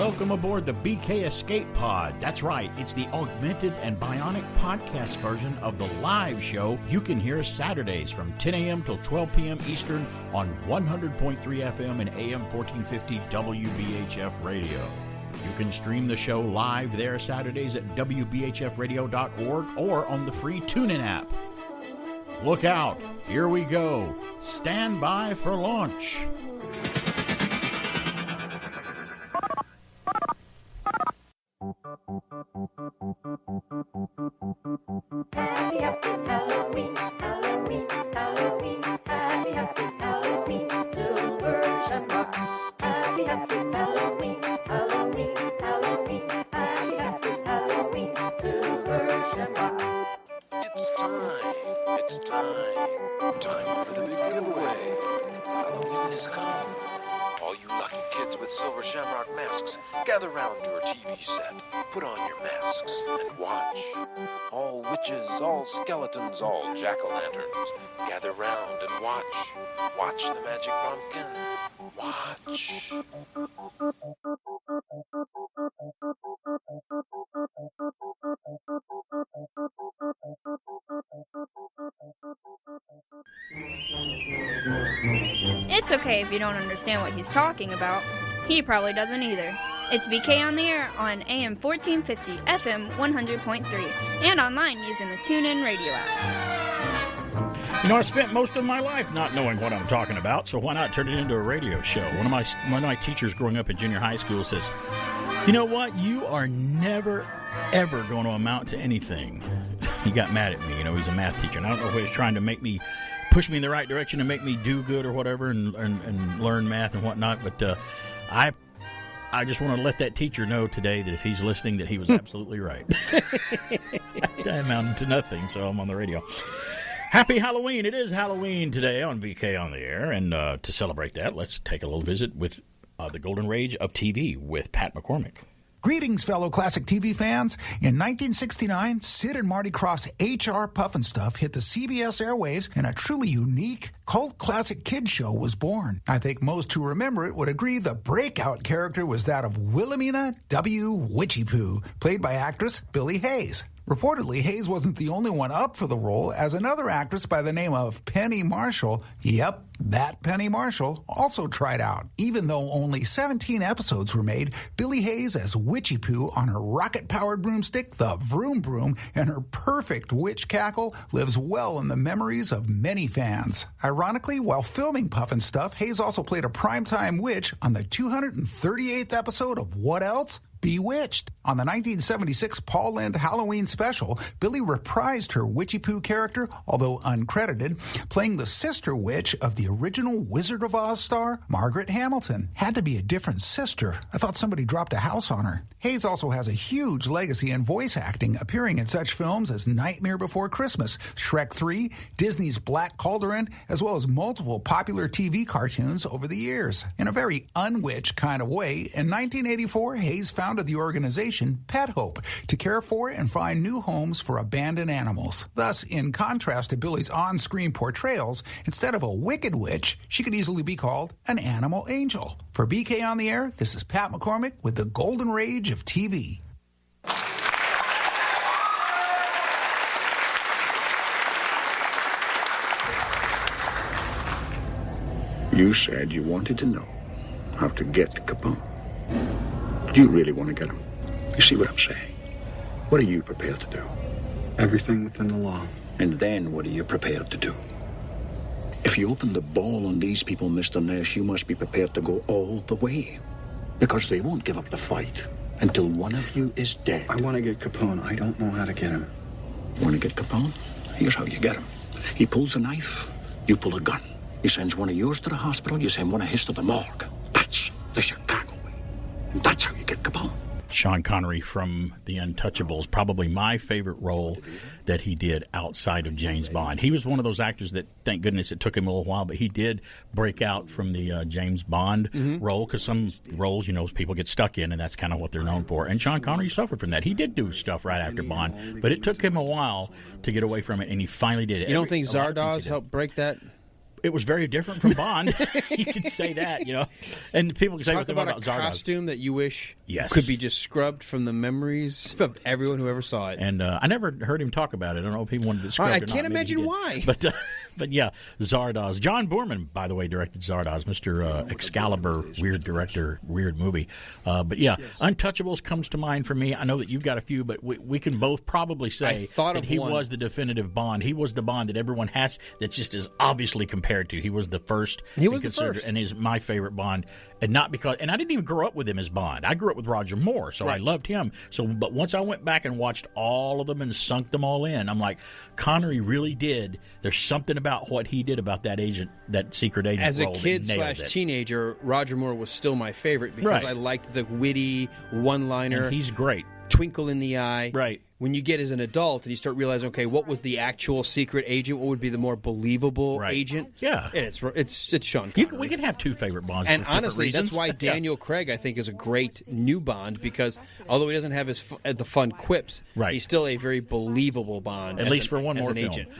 Welcome aboard the BK Escape Pod. That's right, it's the augmented and bionic podcast version of the live show. You can hear us Saturdays from 10 a.m. till 12 p.m. Eastern on 100.3 FM and AM 1450 WBHF Radio. You can stream the show live there Saturdays at WBHFradio.org or on the free Tunein app. Look out, here we go. Stand by for launch. Happy, happy Halloween, Halloween, Halloween. Happy, happy Halloween, Silver Shamrock. Happy, happy Halloween, Halloween, Halloween. Happy, happy Halloween, Silver Shamrock. It's time for the big giveaway. Halloween has come. All you lucky kids with Silver Shamrock masks, gather round your TV set, put on your masks, and watch. All witches, all skeletons, all jack-o'-lanterns, gather round and watch. Watch the magic pumpkin. Watch. It's okay if you don't understand what he's talking about. He probably doesn't either. It's BK on the air on AM 1450, FM 100.3, and online using the Tunein radio app. You know, I spent most of my life not knowing what I'm talking about, so why not turn it into a radio show? One of my teachers growing up in junior high school says, you know what, you are never, ever going to amount to anything. He got mad at me. You know, he's a math teacher, and I don't know if he was trying to push me in the right direction and make me do good or whatever and learn math and whatnot, but I just want to let that teacher know today that if he's listening that he was absolutely right. I amounted to nothing, so I'm on the radio. Happy Halloween. It is Halloween today on BK on the Air, and to celebrate that, let's take a little visit with the Golden Age of TV with Pat McCormick. Greetings, fellow classic TV fans. In 1969, Sid and Marty Krofft's H.R. Pufnstuf hit the CBS airwaves, and a truly unique cult classic kids show was born. I think most who remember it would agree the breakout character was that of Wilhelmina W. Witchy Poo, played by actress Billie Hayes. Reportedly, Hayes wasn't the only one up for the role, as another actress by the name of Penny Marshall, yep, that Penny Marshall, also tried out. Even though only 17 episodes were made, Billie Hayes as Witchy Poo on her rocket-powered broomstick, the Vroom Broom, and her perfect witch cackle lives well in the memories of many fans. Ironically, while filming Pufnstuf, Hayes also played a primetime witch on the 238th episode of What Else? Bewitched. On the 1976 Paul Lynde Halloween special, Billie reprised her Witchy Poo character, although uncredited, playing the sister witch of the original Wizard of Oz star, Margaret Hamilton. Had to be a different sister. I thought somebody dropped a house on her. Hayes also has a huge legacy in voice acting, appearing in such films as Nightmare Before Christmas, Shrek 3, Disney's Black Cauldron, as well as multiple popular TV cartoons over the years. In a very unwitch kind of way, in 1984, Hayes founded the organization Pet Hope to care for and find new homes for abandoned animals. Thus, in contrast to Billie's on-screen portrayals, instead of a wicked witch, she could easily be called an animal angel. For BK on the Air, this is Pat McCormick with the Golden Age of TV. You said you wanted to know how to get Capone. Do you really want to get him? You see what I'm saying? What are you prepared to do? Everything within the law. And then what are you prepared to do? If you open the ball on these people, Mr. Nash, you must be prepared to go all the way. Because they won't give up the fight until one of you is dead. I want to get Capone. I don't know how to get him. Want to get Capone? Here's how you get him. He pulls a knife, you pull a gun. He sends one of yours to the hospital, you send one of his to the morgue. That's the Chicago way. And that's how you get Capone. Sean Connery from The Untouchables, probably my favorite role that he did outside of James Bond. He was one of those actors that, thank goodness, it took him a little while, but he did break out from the James Bond role, because some roles, you know, people get stuck in, and that's kind of what they're known for. And Sean Connery suffered from that. He did do stuff right after Bond, but it took him a while to get away from it, and he finally did it. You don't think Zardoz helped break that? it was very different from Bond. You could say that, And people can say Talk what about about a Zardoz. costume that you wish Yes. could be just scrubbed from the memories of everyone who ever saw it. And I never heard him talk about it. I don't know if he wanted to scrub it or I not. can't Maybe imagine he did. why. But yeah, Zardoz. John Boorman, by the way, directed Zardoz, Mr. Excalibur, weird director, weird movie. But yeah, Untouchables comes to mind for me. I know that you've got a few, but we can both probably say that he was the definitive Bond. He was the Bond that everyone has that just is obviously compared to. He was the first. He was the first. And he's my favorite Bond. And not because, and I didn't even grow up with him as Bond. I grew up with Roger Moore, so I loved him. But once I went back and watched all of them and sunk them all in, I'm like, Connery really did. There's something about what he did about that agent, that secret agent. As a role kid that nailed / it. teenager, Roger Moore was still my favorite because I liked the witty one-liner. And he's great. Twinkle in the eye. Right. When you get as an adult and you start realizing, okay, what was the actual secret agent? What would be the more believable agent? Yeah. And it's Sean Connery. We can have two favorite Bonds And for different honestly, reasons. that's why Daniel Craig, I think, is a great new Bond because although he doesn't have the fun quips, he's still a very believable Bond. At least for one more film. agent.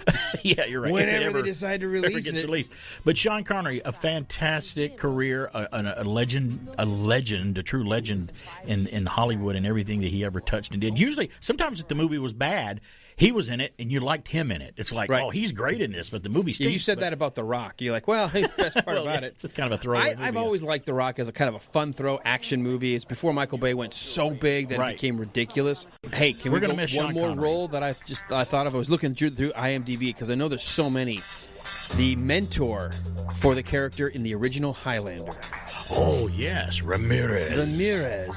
Yeah, you're right. Whenever they decide to release gets it. released. But Sean Connery, a fantastic career, a legend, a true legend in Hollywood and everything that he ever touched and did. Usually, sometimes if the movie was bad, he was in it, and you liked him in it. It's like, oh, he's great in this, but the movie stinks. You said that about The Rock. You're like, well, hey, the best part about it. It's kind of a throwaway movie. I've always liked The Rock as a kind of a fun throw action movie. It's before Michael Bay went so big that it became ridiculous. Hey, can we gonna go miss one Sean more Connery. role that I thought of? I was looking through IMDb because I know there's so many. The mentor for the character in the original Highlander. Oh, yes, Ramirez,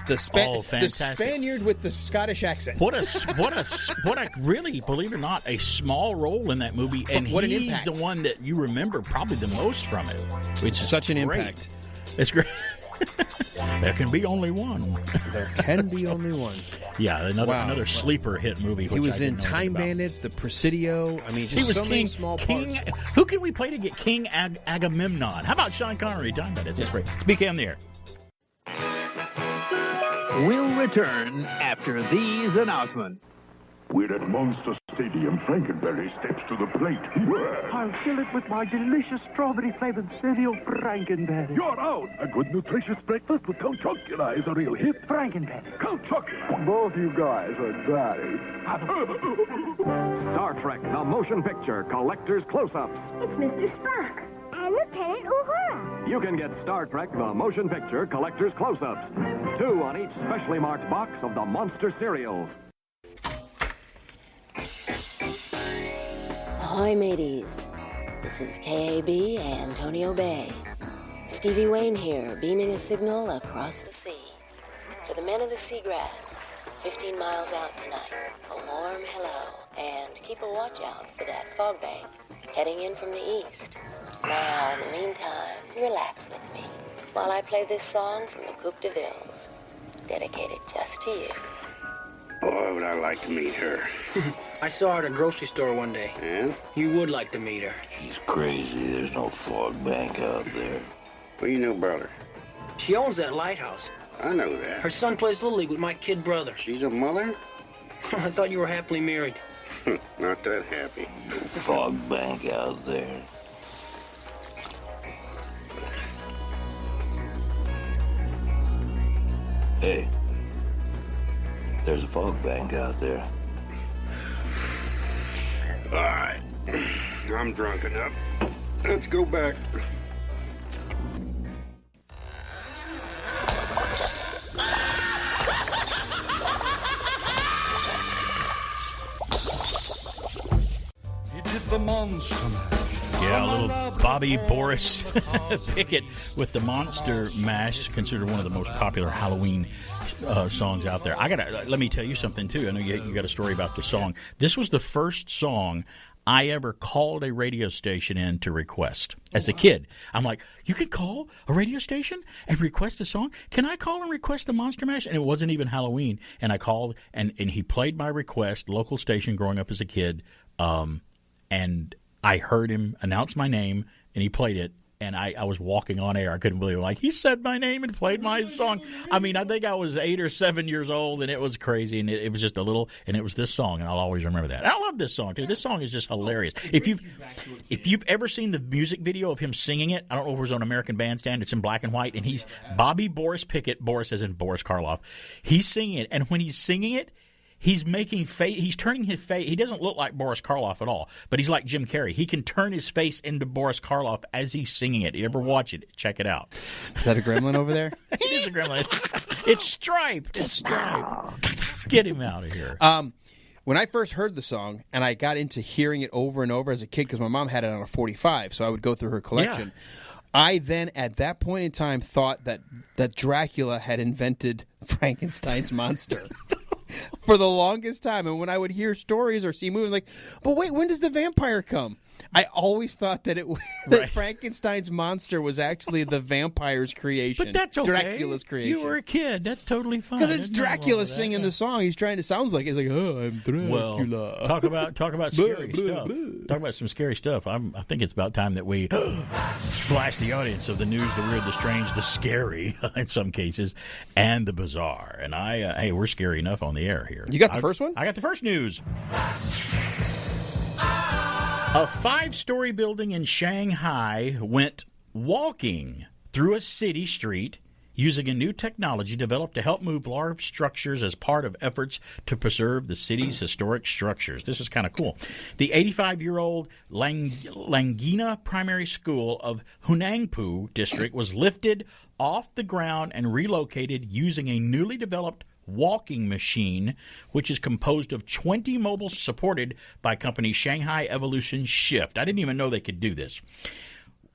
the fantastic. Spaniard with the Scottish accent. What a really, believe it or not, a small role in that movie, and what an he's impact. the one that you remember probably the most from it. It's Such an great. impact. It's great. There can be only one. There can be only one. Yeah, another sleeper hit movie. He was in Time Bandits, The Presidio. I mean, just he was so many small parts. Who can we play to get King Agamemnon? How about Sean Connery? Time Bandits. That's great. It's BK on the air. We'll return after these announcements. We're at Monster Stadium. Frankenberry steps to the plate. I'll fill it with my delicious strawberry-flavored cereal, Frankenberry. You're out. A good, nutritious breakfast with Count Chocula is a real hit. Frankenberry. Count Chocula. Both you guys are daddy. Star Trek, the motion picture, collector's close-ups. It's Mr. Spock and Lieutenant Uhura. You can get Star Trek, the motion picture, collector's close-ups. 2 on each specially marked box of the Monster cereals. Ahoy, mateys. This is KAB Antonio Bay. Stevie Wayne here, beaming a signal across the sea. For the men of the seagrass, 15 miles out tonight, a warm hello, and keep a watch out for that fog bank heading in from the east. Now, in the meantime, relax with me while I play this song from the Coupe de Villes, dedicated just to you. Boy, would I like to meet her. I saw her at a grocery store one day. Yeah? You would like to meet her. She's crazy. There's no fog bank out there. What do you know about her? She owns that lighthouse. I know that. Her son plays Little League with my kid brother. She's a mother? I thought you were happily married. Not that happy. No fog bank out there. Hey. There's a fog bank out there. All right. I'm drunk enough. Let's go back. He did the Monster Mash. Yeah, a little Bobby Boris Pickett with the Monster Mash, considered one of the most popular Halloween songs out there. Let me tell you something too. I know you got a story about the song. This was the first song I ever called a radio station in to request. As a kid, I'm like, you could call a radio station and request a song? Can I call and request the Monster Mash? And it wasn't even Halloween. And I called, and he played my request, local station growing up as a kid, and I heard him announce my name, and he played it, and I was walking on air. I couldn't believe it. Like, he said my name and played my song. I mean, I think I was 8 or 7 years old, and it was crazy, and it was just a little, and it was this song, and I'll always remember that. I love this song, too. This song is just hilarious. If you've ever seen the music video of him singing it, I don't know if it was on American Bandstand, it's in black and white, and he's Bobby Boris Pickett, Boris as in Boris Karloff. He's singing it, and when he's singing it, he's making face. He's turning his face. He doesn't look like Boris Karloff at all, but he's like Jim Carrey. He can turn his face into Boris Karloff as he's singing it. You ever watch it? Check it out. Is that a gremlin over there? It is a gremlin. It's Stripe. It's Stripe. Get him out of here. When I first heard the song, and I got into hearing it over and over as a kid, because my mom had it on a 45, so I would go through her collection. Yeah. I then, at that point in time, thought that Dracula had invented Frankenstein's monster. For the longest time. And when I would hear stories or see movies, like, but wait, when does the vampire come? I always thought that that Frankenstein's monster was actually the vampire's creation. But that's okay. Dracula's creation. You were a kid. That's totally fine. Because it's Dracula singing the song. He's trying to sounds like it's like, oh, I'm Dracula. Well, talk about scary stuff. Talk about some scary stuff. I think it's about time that we flash the audience of the news, the weird, the strange, the scary in some cases, and the bizarre. And hey, we're scary enough on the air here. You got the first one? I got the first news. A 5-story building in Shanghai went walking through a city street using a new technology developed to help move large structures as part of efforts to preserve the city's historic structures. This is kind of cool. The 85-year-old Langina Primary School of Hunangpu District was lifted off the ground and relocated using a newly developed walking machine, which is composed of 20 mobiles supported by company Shanghai Evolution Shift. I didn't even know they could do this.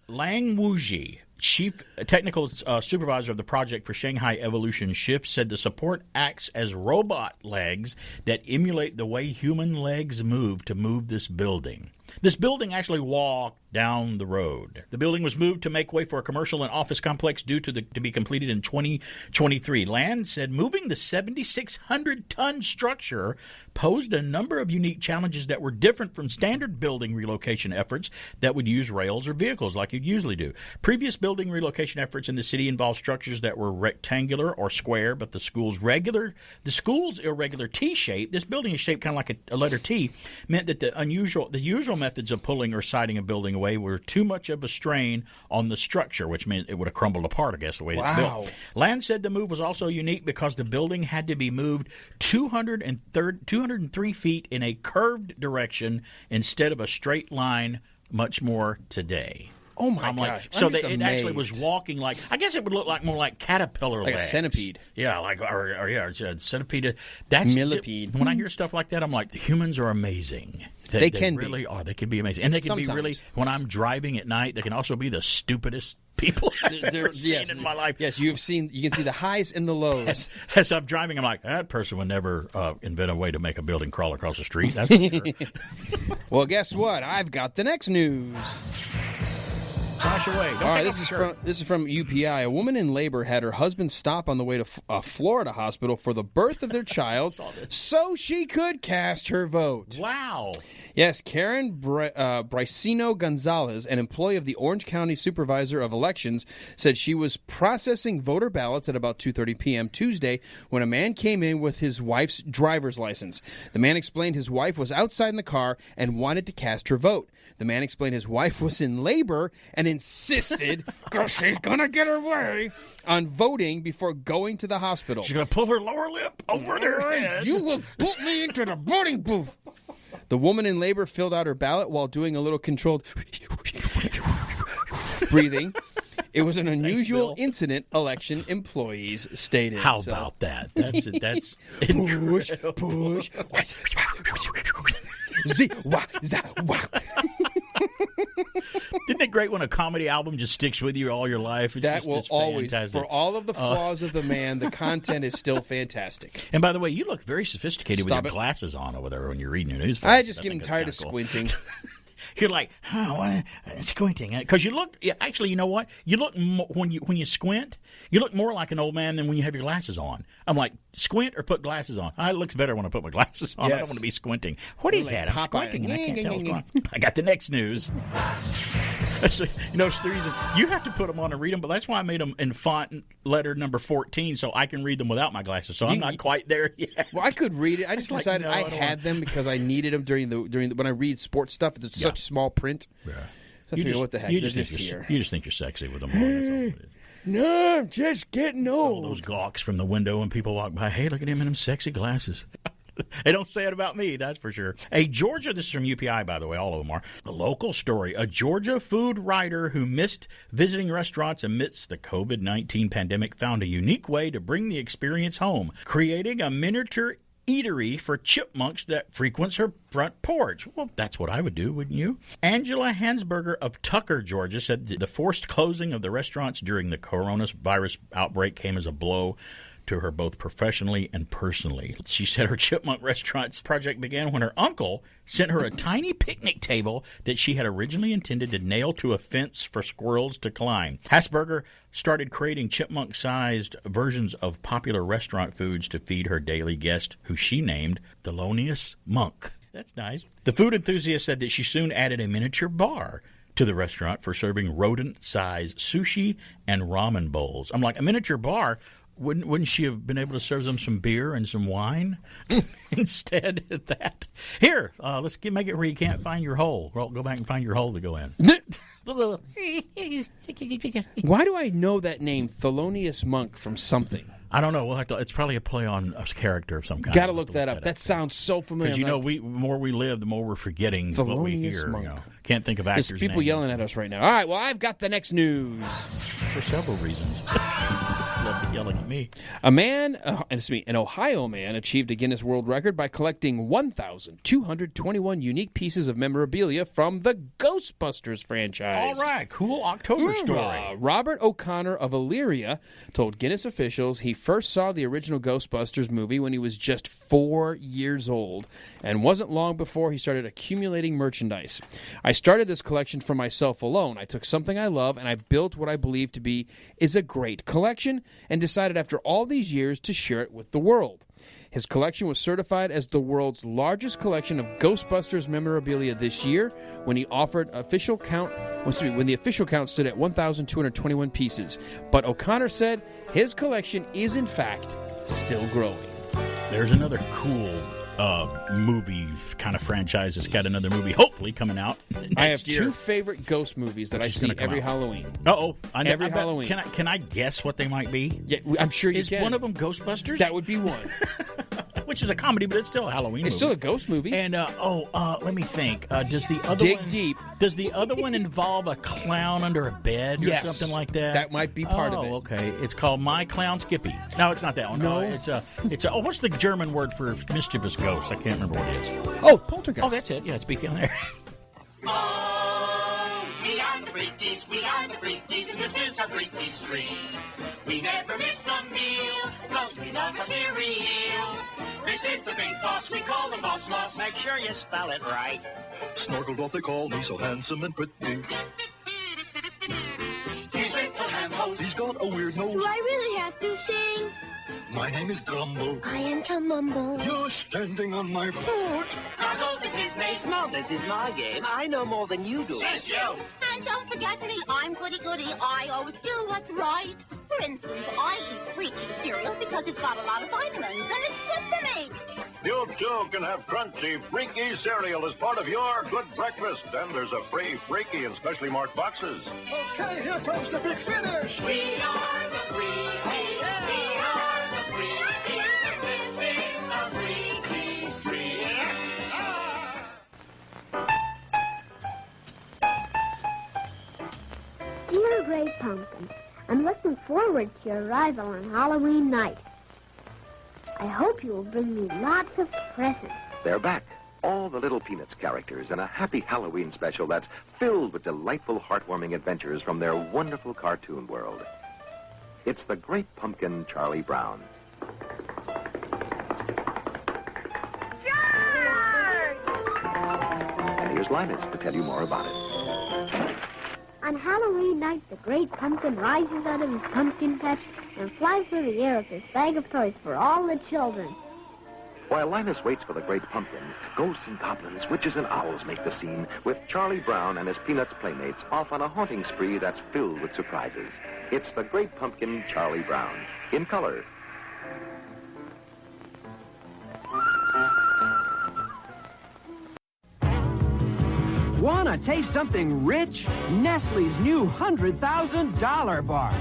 Lang Wuji, chief technical supervisor of the project for Shanghai Evolution Shift, said the support acts as robot legs that emulate the way human legs move to move this building. This building actually walked down the road. The building was moved to make way for a commercial and office complex due to be completed in 2023. Land said moving the 7,600-ton structure posed a number of unique challenges that were different from standard building relocation efforts that would use rails or vehicles like you'd usually do. Previous building relocation efforts in the city involved structures that were rectangular or square, but the school's irregular T shape, this building is shaped kind of like a letter T, meant that the usual methods of pulling or siding a building away were too much of a strain on the structure, which meant it would have crumbled apart, I guess, the way it's built. Land said the move was also unique because the building had to be moved 203 feet in a curved direction instead of a straight line, much more today. Oh, my gosh. So it actually was walking like, I guess it would look like more like caterpillar legs. Like a centipede. Yeah, or centipede. That's millipede. When I hear stuff like that, I'm like, the humans are amazing. They can really are. They can be amazing. And they can be really, when I'm driving at night, they can also be the stupidest people I've ever seen in my life. Yes, you can see the highs and the lows. As I'm driving, I'm like, that person would never invent a way to make a building crawl across the street. That's for sure. Well, guess what? I've got the next news. Tosh away. All right, this is from UPI. A woman in labor had her husband stop on the way to a Florida hospital for the birth of their child so she could cast her vote. Wow. Yes, Karen Bricino Gonzalez, an employee of the Orange County Supervisor of Elections, said she was processing voter ballots at about 2:30 p.m. Tuesday when a man came in with his wife's driver's license. The man explained his wife was outside in the car and wanted to cast her vote. The man explained his wife was in labor and insisted, because she's going to get her way, on voting before going to the hospital. She's going to pull her lower lip over her head. You will put me into the voting booth. The woman in labor filled out her ballot while doing a little controlled breathing. It was an unusual incident, election employees stated. How about that? That's incredible. Push. Isn't it great when a comedy album just sticks with you all your life? It's always, fantastic. for all of the flaws of the man, the content is still fantastic. And by the way, you look very sophisticated with your glasses on over there when you're reading your news. I'm just getting tired of squinting. You're like, squinting. Because you look, actually, you know what? You look, when you squint, you look more like an old man than when you have your glasses on. I'm like, squint or put glasses on? It looks better when I put my glasses on. Yes. I don't want to be squinting. What do you got? I'm squinting and I can't tell what's going on. I got the next news. That's, it's the reason you have to put them on and read them, but that's why I made them in font letter number 14 so I can read them without my glasses. So I'm not quite there yet. Well, I could read it. I just decided I had them because I needed them during the when I read sports stuff. It's such small print. Yeah. So I figured, what the heck? You just think you're sexy with them on. That's all it is. No, I'm just getting old. All those gawks from the window when people walk by. Hey, look at him in them sexy glasses. They don't say it about me, that's for sure. A Georgia, this is from UPI, by the way, all of them are. A local story. A Georgia food writer who missed visiting restaurants amidst the COVID-19 pandemic found a unique way to bring the experience home, creating a miniature eatery for chipmunks that frequents her front porch. Well, that's what I would do, wouldn't you? Angela Hansberger of Tucker, Georgia, said the forced closing of the restaurants during the coronavirus outbreak came as a blow to her both professionally and personally. She said her chipmunk restaurants project began when her uncle sent her a tiny picnic table that she had originally intended to nail to a fence for squirrels to climb. Hasberger started creating chipmunk-sized versions of popular restaurant foods to feed her daily guest, who she named Thelonious Monk. That's nice. The food enthusiast said that she soon added a miniature bar to the restaurant for serving rodent-sized sushi and ramen bowls. I'm like, a miniature bar? Wouldn't she have been able to serve them some beer and some wine instead of that? Here, let's make it where you can't find your hole. Go back and find your hole to go in. Why do I know that name, Thelonious Monk, from something? I don't know. We'll have to. It's probably a play on a character of some kind. Got to look that up. That sounds so familiar. Because the more we live, the more we're forgetting what we hear. Monk. Can't think of actors' There's people names. yelling at us right now. All right, well, I've got the next news. For several reasons. Love to yelling at me. An Ohio man achieved a Guinness World Record by collecting 1,221 unique pieces of memorabilia from the Ghostbusters franchise. All right, cool October story. Robert O'Connor of Illyria told Guinness officials he first saw the original Ghostbusters movie when he was just 4 years old, and wasn't long before he started accumulating merchandise. I started this collection for myself alone. I took something I love and I built what I believe to be is a great collection, and decided after all these years to share it with the world. His collection was certified as the world's largest collection of Ghostbusters memorabilia this year when the official count stood at 1,221 pieces. But O'Connor said his collection is in fact still growing. There's another cool movie kind of franchise that's got another movie hopefully coming out next I have year. two favorite ghost movies that I see every Halloween. I know. Every Halloween. Can I guess what they might be? Yeah, I'm sure you can. Is one of them Ghostbusters? That would be one. Which is a comedy, but it's still a Halloween movie. It's still a ghost movie. And, let me think. Does the other Dig one... deep. Does the other one involve a clown under a bed or something like that? That might be part of it. Oh, okay. It's called My Clown Skippy. No, it's not that one. No. What's the German word for mischievous ghost? I can't remember what it is. Oh, poltergeist. Oh, that's it. Yeah, speaking there. Oh, we are the Freakies, and this is our Freaky Street. We never miss a meal, cause we love our cereals. This is the big boss, we call him Boss Moss. Make sure you spell it right. Snorkeled off, they call me so handsome and pretty. He's little ham-host. He's got a weird nose. Do I really have to sing? My name is Grumble. I am Kamumble. You're standing on my foot. Gargold is his name. This is my game. I know more than you do. Says you. And don't forget me, I'm goody-goody. I always do what's right. For instance, I eat Freaky cereal because it's got a lot of vitamins and it's good for me. You too can have crunchy, freaky cereal as part of your good breakfast. And there's a free Freaky in specially marked boxes. Okay, here comes the big finish. We are the Freakies. We are the Freakies. This is the Freaky Street. Dear Great Pumpkin, I'm looking forward to your arrival on Halloween night. I hope you will bring me lots of presents. They're back. All the Little Peanuts characters in a happy Halloween special that's filled with delightful, heartwarming adventures from their wonderful cartoon world. It's the Great Pumpkin, Charlie Brown. And here's Linus to tell you more about it. On Halloween night, the Great Pumpkin rises out of his pumpkin patch and flies through the air with his bag of toys for all the children. While Linus waits for the great pumpkin, ghosts and goblins, witches and owls make the scene with Charlie Brown and his Peanuts playmates off on a haunting spree that's filled with surprises. It's the great pumpkin, Charlie Brown, in color. Wanna taste something rich? Nestle's new $100,000 bar.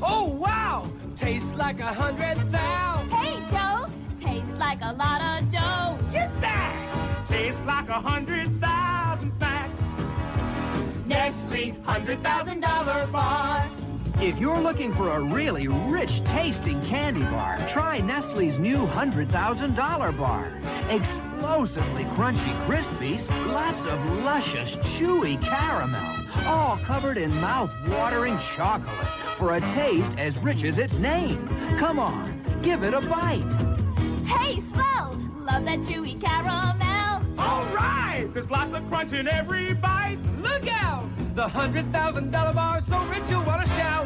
Oh, wow! Tastes like 100,000. Hey, Joe! Tastes like a lot of dough. Get back! Tastes like 100,000 snacks. Nestle $100,000 bar. If you're looking for a really rich-tasting candy bar, try Nestle's new $100,000 bar. Explosively crunchy Krispies, lots of luscious, chewy caramel, all covered in mouth-watering chocolate for a taste as rich as its name. Come on, give it a bite. Hey, swell! Love that chewy caramel. All right! There's lots of crunch in every bite. Look out! The $100,000 bar, so rich you want to shout.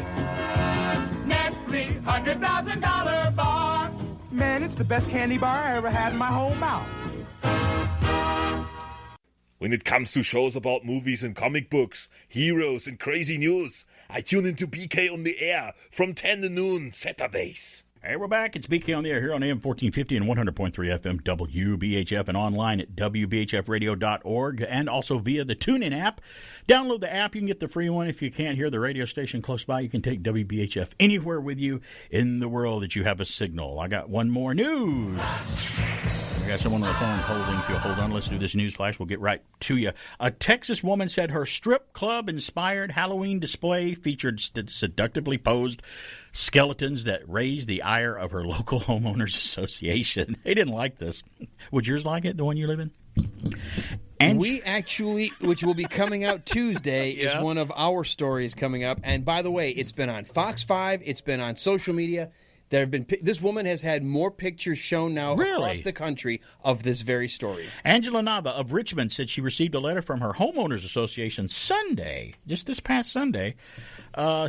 Nestle $100,000 bar. Man, it's the best candy bar I ever had in my whole mouth. When it comes to shows about movies and comic books, heroes and crazy news, I tune into BK on the Air from 10 to noon Saturdays. Hey, we're back. It's BK on the Air here on AM 1450 and 100.3 FM WBHF and online at WBHFradio.org and also via the Tunein app. Download the app. You can get the free one. If you can't hear the radio station close by, you can take WBHF anywhere with you in the world that you have a signal. I got one more news. I got someone on the phone holding. If you'll hold on, let's do this news flash. We'll get right to you. A Texas woman said her strip club-inspired Halloween display featured seductively posed skeletons that raised the ire of her local homeowners association. They didn't like this. Would yours like it, the one you live in? And we actually, which will be coming out Tuesday, is one of our stories coming up. And by the way, it's been on Fox 5. It's been on social media. There have been. This woman has had more pictures shown now across the country of this very story. Angela Nava of Richmond said she received a letter from her homeowners association Sunday, just this past Sunday,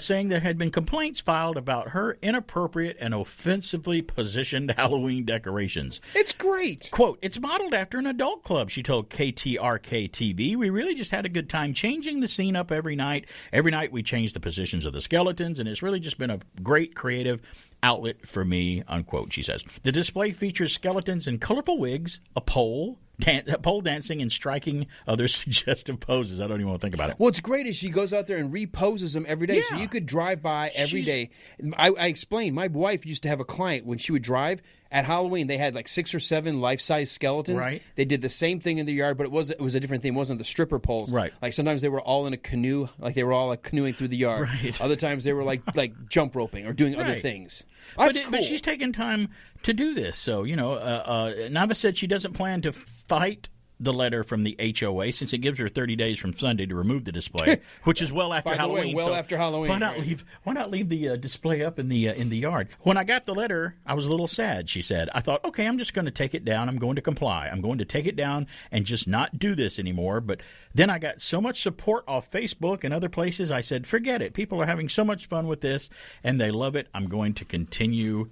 saying there had been complaints filed about her inappropriate and offensively positioned Halloween decorations. It's great. Quote, "It's modeled after an adult club," she told KTRK-TV. "We really just had a good time changing the scene up every night. Every night we changed the positions of the skeletons, and it's really just been a great creative outlet for me," unquote, she says. The display features skeletons in colorful wigs, a pole dancing, and striking other suggestive poses. I don't even want to think about it. What's great is she goes out there and reposes them every day. So you could drive by every day. I explained, my wife used to have a client when she would drive at Halloween. They had like 6 or 7 life-size skeletons. Right. They did the same thing in the yard, but it was a different thing. It wasn't the stripper poles. Right. Like sometimes they were all in a canoe, like they were all like canoeing through the yard. Right. Other times they were like jump roping or doing other things. That's cool. But she's taken time to do this. So, Nava said she doesn't plan to fight the letter from the HOA since it gives her 30 days from Sunday to remove the display, which is well after Halloween. After Halloween. Why not leave the display up in the yard? When I got the letter, I was a little sad, she said. I thought, okay, I'm just going to take it down. I'm going to comply. I'm going to take it down and just not do this anymore. But then I got so much support off Facebook and other places, I said, forget it. People are having so much fun with this, and they love it. I'm going to continue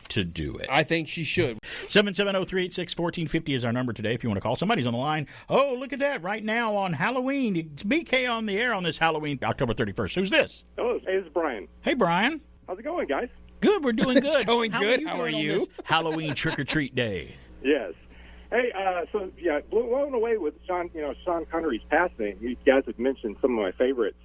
to do it. I think she should. 770-386-1450 is our number today if you want to call. Somebody's on the line. Oh, look at that. Right now on Halloween. It's BK on the Air on this Halloween, October 31st. Who's this? Hello. Hey, this is Brian. Hey, Brian. How's it going, guys? Good. We're doing good. It's going good. How are you? you? On this Halloween trick-or-treat day. Yes. Hey, blown away with Sean Connery's passing. You guys have mentioned some of my favorites,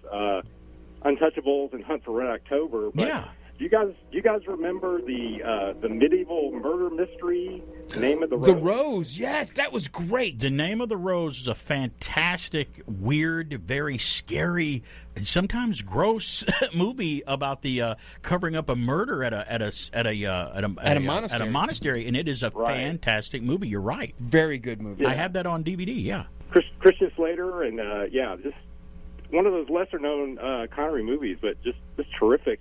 Untouchables and Hunt for Red October. But yeah. Do you guys remember the medieval murder mystery, Name of the Rose? The Rose, yes, that was great. The Name of the Rose is a fantastic, weird, very scary, and sometimes gross movie about the covering up a murder at a monastery, and it is a fantastic movie. You're right. Very good movie. Yeah. I have that on DVD. Yeah. Christian Slater, and just one of those lesser known Connery movies, but just terrific.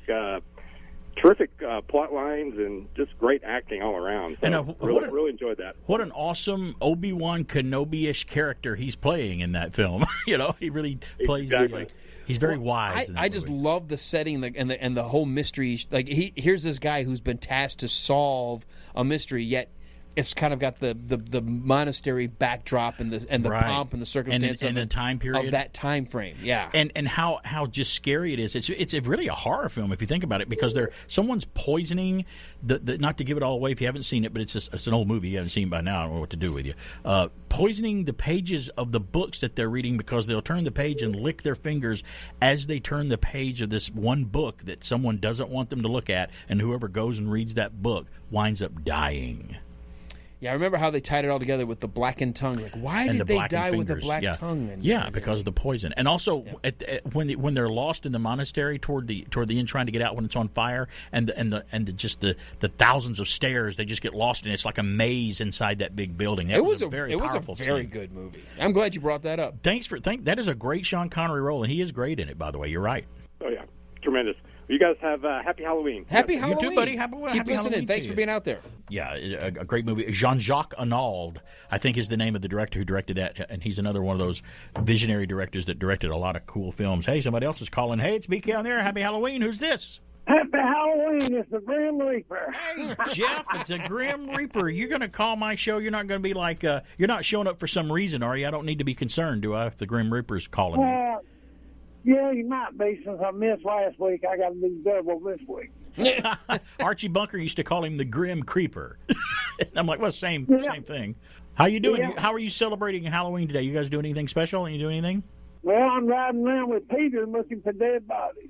terrific plot lines and just great acting all around. So And really enjoyed that. What an awesome Obi-Wan Kenobi-ish character he's playing in that film. He really plays Exactly. he's very wise. in that I just movie. love the setting and the whole mystery. Like here's this guy who's been tasked to solve a mystery, yet it's kind of got the monastery backdrop and the Right. pomp and the circumstance and the time period of that time frame. Yeah, and how just scary it is. It's really a horror film if you think about it, because someone's poisoning the not to give it all away if you haven't seen it, but it's an old movie you haven't seen by now. I don't know what to do with you. Poisoning the pages of the books that they're reading, because they'll turn the page and lick their fingers as they turn the page of this one book that someone doesn't want them to look at, and whoever goes and reads that book winds up dying. Yeah, I remember how they tied it all together with the blackened tongue. Like, why did they die with a black tongue? Because of the poison. And also, when they're lost in the monastery toward the end, trying to get out when it's on fire, and the thousands of stairs, they just get lost in. It's like a maze inside that big building. That was a very powerful scene. Good movie. I'm glad you brought that up. That is a great Sean Connery role, and he is great in it. By the way, you're right. Oh yeah, tremendous. You guys have Happy Halloween. Happy Halloween. You too, buddy. Keep Happy listening. Halloween Thanks to for you. being out there. Yeah, a great movie. Jean-Jacques Arnauld, I think, is the name of the director who directed that, and he's another one of those visionary directors that directed a lot of cool films. Hey, somebody else is calling. Hey, it's BK on there. Happy Halloween. Who's this? Happy Halloween. It's the Grim Reaper. Hey, Jeff, it's a Grim Reaper. You're going to call my show. You're not going to be like, you're not showing up for some reason, are you? I don't need to be concerned, do I, if the Grim Reaper's calling me? Yeah, you might be. Since I missed last week, I got to do double this week. Archie Bunker used to call him the Grim Creeper. I'm like, well, same thing. How you doing? Yeah. How are you celebrating Halloween today? You guys doing anything special? You doing anything? Well, I'm riding around with Peter looking for dead bodies.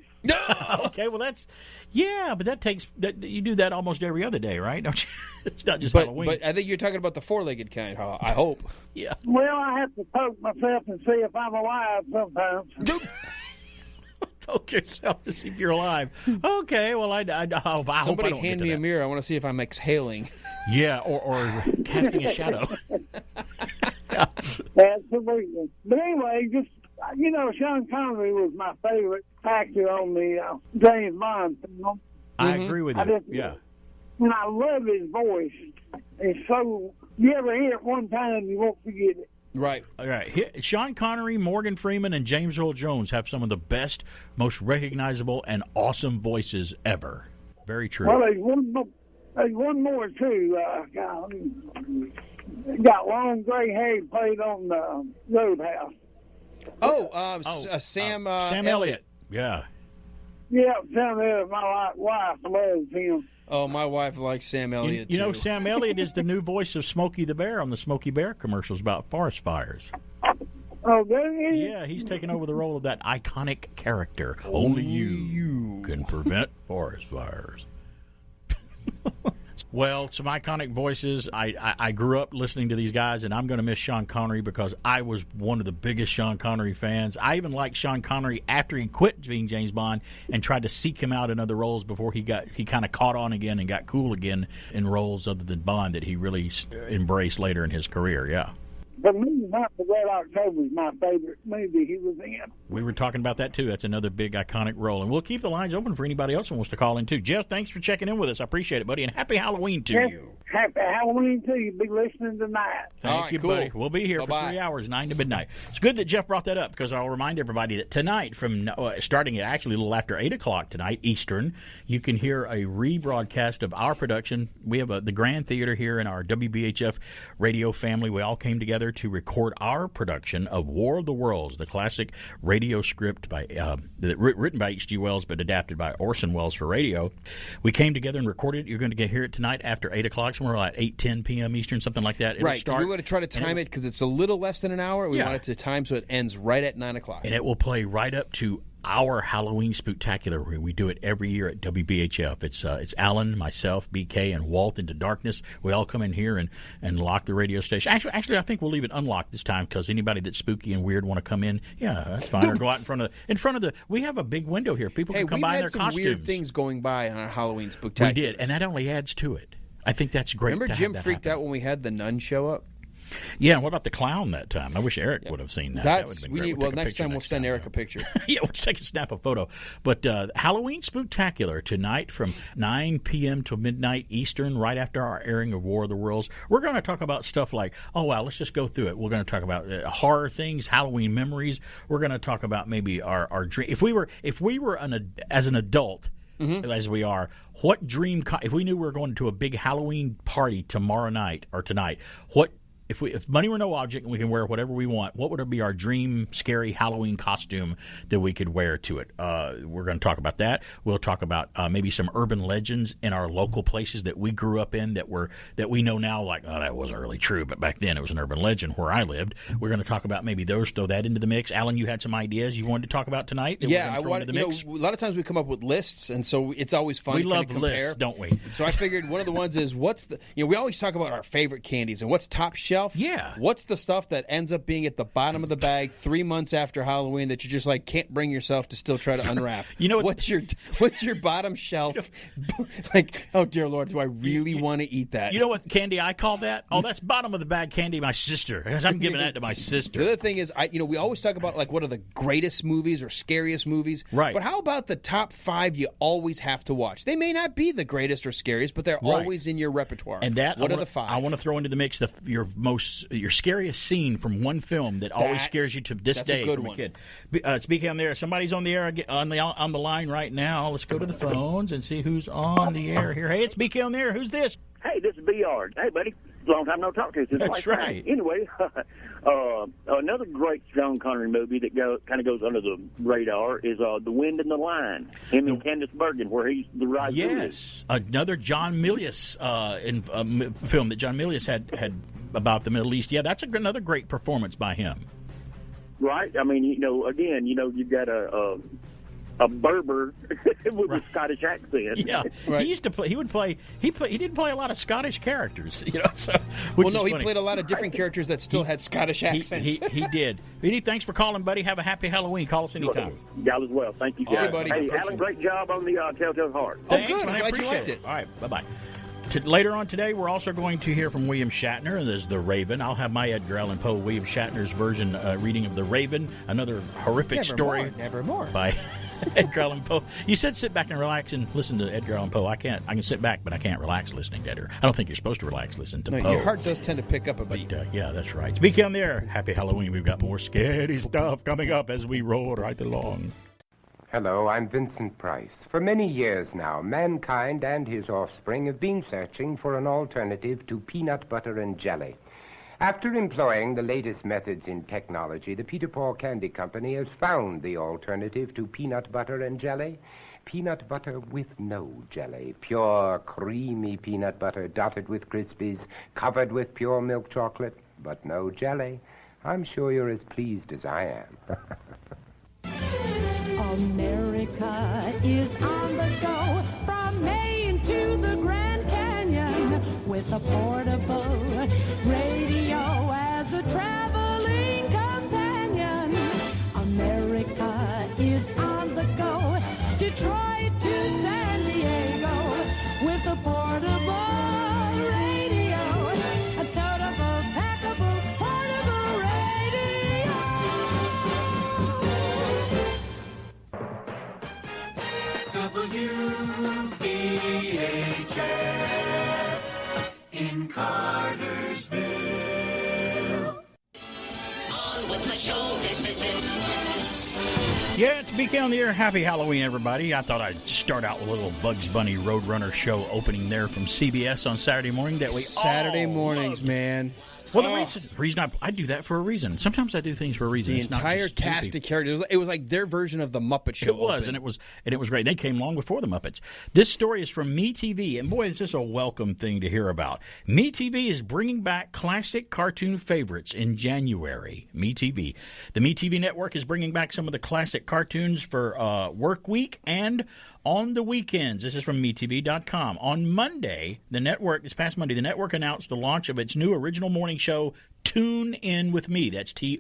Okay, well but that takes you do that almost every other day, right? Don't you? It's not just But Halloween. but I think you're talking about the four-legged kind. I hope. Yeah. Well, I have to poke myself and see if I'm alive sometimes. Poke yourself to see if you're alive. Okay, well, I hope I Somebody don't hand get to me a that. mirror. I want to see if I'm exhaling. Yeah, or casting a shadow. Absolutely. But anyway, just, Sean Connery was my favorite actor on the James Bond film. I agree with you. And I love his voice. It's so, you ever hear it one time, you won't forget it. Right. All right. Sean Connery, Morgan Freeman, and James Earl Jones have some of the best, most recognizable, and awesome voices ever. Very true. Well, there's one more, too. Got long gray hair. He played on Roadhouse. Sam Elliott. Yeah. Yeah, Sam Elliott. My wife loves him. Oh, my wife likes Sam Elliott, You know, too. Sam Elliott is the new voice of Smokey the Bear on the Smokey Bear commercials about forest fires. Oh, does he? Yeah, he's taken over the role of that iconic character. Only you can prevent forest fires. Well, some iconic voices. I grew up listening to these guys, and I'm going to miss Sean Connery because I was one of the biggest Sean Connery fans. I even liked Sean Connery after he quit being James Bond and tried to seek him out in other roles before he kind of caught on again and got cool again in roles other than Bond that he really embraced later in his career. Yeah. For me, Not the Red October is my favorite movie he was in. We were talking about that, too. That's another big, iconic role. And we'll keep the lines open for anybody else who wants to call in, too. Jeff, thanks for checking in with us. I appreciate it, buddy. And happy Halloween to you. Happy Halloween to you. Be listening tonight. Thank you, buddy. We'll be here for 3 hours, 9 to midnight. It's good that Jeff brought that up because I'll remind everybody that tonight, from starting at actually a little after 8 o'clock tonight, Eastern, you can hear a rebroadcast of our production. We have the Grand Theater here in our WBHF radio family. We all came together to record our production of War of the Worlds, the classic radio script by written by H.G. Wells but adapted by Orson Welles for radio. We came together and recorded it. You're going to hear it tonight after 8 o'clock, somewhere like 8:10 p.m. Eastern, something like that. Right. We want to try to time it because it's a little less than an hour. We want it to time so it ends right at 9 o'clock. And it will play right up to our Halloween Spooktacular. We do it every year at WBHF. It's Alan, myself, BK, and Walt into darkness. We all come in here and lock the radio station. Actually, I think we'll leave it unlocked this time because anybody that's spooky and weird want to come in, yeah, that's fine. Or go out in front of the. We have a big window here. People can come by in their costumes. We've had some weird things going by on our Halloween Spooktacular. We did, and that only adds to it. I think that's great. Remember Jim freaked out when we had the nun show up? Yeah, what about the clown that time? I wish Eric would have seen that. That would have been great. Well, next time we'll send Eric a picture. Yeah, we'll take a snap a photo. But Halloween Spooktacular tonight from 9 p.m. to midnight Eastern, right after our airing of War of the Worlds. We're going to talk about stuff like, let's just go through it. We're going to talk about horror things, Halloween memories. We're going to talk about maybe our dream. If we were as an adult, as we are, what dream? If we knew we were going to a big Halloween party tomorrow night or tonight, if money were no object and we can wear whatever we want, what would be our dream scary Halloween costume that we could wear to it? We're going to talk about that. We'll talk about maybe some urban legends in our local places that we grew up in that we know now, like, that wasn't really true, but back then it was an urban legend where I lived. We're going to talk about maybe those, throw that into the mix. Alan, you had some ideas you wanted to talk about tonight? I wanted. A lot of times we come up with lists, and so it's always fun. We to love compare. lists, don't we? So I figured one of the ones is we always talk about our favorite candies and what's top shelf. Yeah. What's the stuff that ends up being at the bottom of the bag 3 months after Halloween that you just can't bring yourself to still try to unwrap? What's your bottom shelf? Like, oh dear Lord, do I really want to eat that? You know what candy I call that? Oh, that's bottom of the bag candy. My sister. I'm giving that to my sister. The other thing is, we always talk about what are the greatest movies or scariest movies, right? But how about the top 5 you always have to watch? They may not be the greatest or scariest, but they're always in your repertoire. And what are the 5? I want to throw into the mix your scariest scene from one film that always scares you to this day from a kid. Speaking on there, somebody's on the air on the line right now. Let's go to the phones and see who's on the air here. Hey, it's BK on the air. Who's this? Hey, this is B.R. Hey, buddy. Long time no talk to you. That's right. Anyway, another great Sean Connery movie that kind of goes under the radar is The Wind and the Line. Him and Candice Bergen, where he's the right. Yes, another John Milius film that John Milius had about the Middle East. Yeah, that's another great performance by him. Right. I mean, again, you've got a Berber with a Scottish accent. Yeah, right. He didn't play a lot of Scottish characters. So. He played a lot of different characters that still had Scottish accents. He did. Edie, thanks for calling, buddy. Have a happy Halloween. Call us anytime. Y'all as well. Thank you, guys. See you, buddy. Hey, Alan, great job on the Telltale Heart. Oh, good. I'm glad you liked it. All right. Bye-bye. Later on today, we're also going to hear from William Shatner, and there's The Raven. I'll have my Edgar Allan Poe, William Shatner's version reading of The Raven, another horrific story. Nevermore. By Edgar Allan Poe. You said sit back and relax and listen to Edgar Allan Poe. I can't. I can sit back, but I can't relax listening to Edgar. I don't think you're supposed to relax listening to Poe. Your heart does tend to pick up a beat. Yeah, that's right. Speaking on there, happy Halloween. We've got more scary stuff coming up as we roll right along. Hello, I'm Vincent Price. For many years now, mankind and his offspring have been searching for an alternative to peanut butter and jelly. After employing the latest methods in technology, the Peter Paul Candy Company has found the alternative to peanut butter and jelly. Peanut butter with no jelly. Pure, creamy peanut butter dotted with Crispies, covered with pure milk chocolate, but no jelly. I'm sure you're as pleased as I am. America is on the go from Maine to the Grand Canyon with a portable radio as a traveling companion. America is on the go, Detroit to San Diego with a portable radio, a toteable, packable, portable radio. WBHF in Cartersville. On with the show, this is it. Yeah, it's BK on the air. Happy Halloween, everybody. I thought I'd start out with a little Bugs Bunny Roadrunner show opening there from CBS on Saturday morning. Saturday mornings, man. Well, the reason I do that for a reason. Sometimes I do things for a reason. The entire cast of characters. It was like their version of the Muppet Show. It was, and it was great. They came long before the Muppets. This story is from MeTV, and boy, is this a welcome thing to hear about. MeTV is bringing back classic cartoon favorites in January. MeTV. The MeTV network is bringing back some of the classic cartoons for work week and on the weekends. This is from MeTV.com. On Monday, this past Monday, the network announced the launch of its new original morning show, Tune In with Me. That's Toon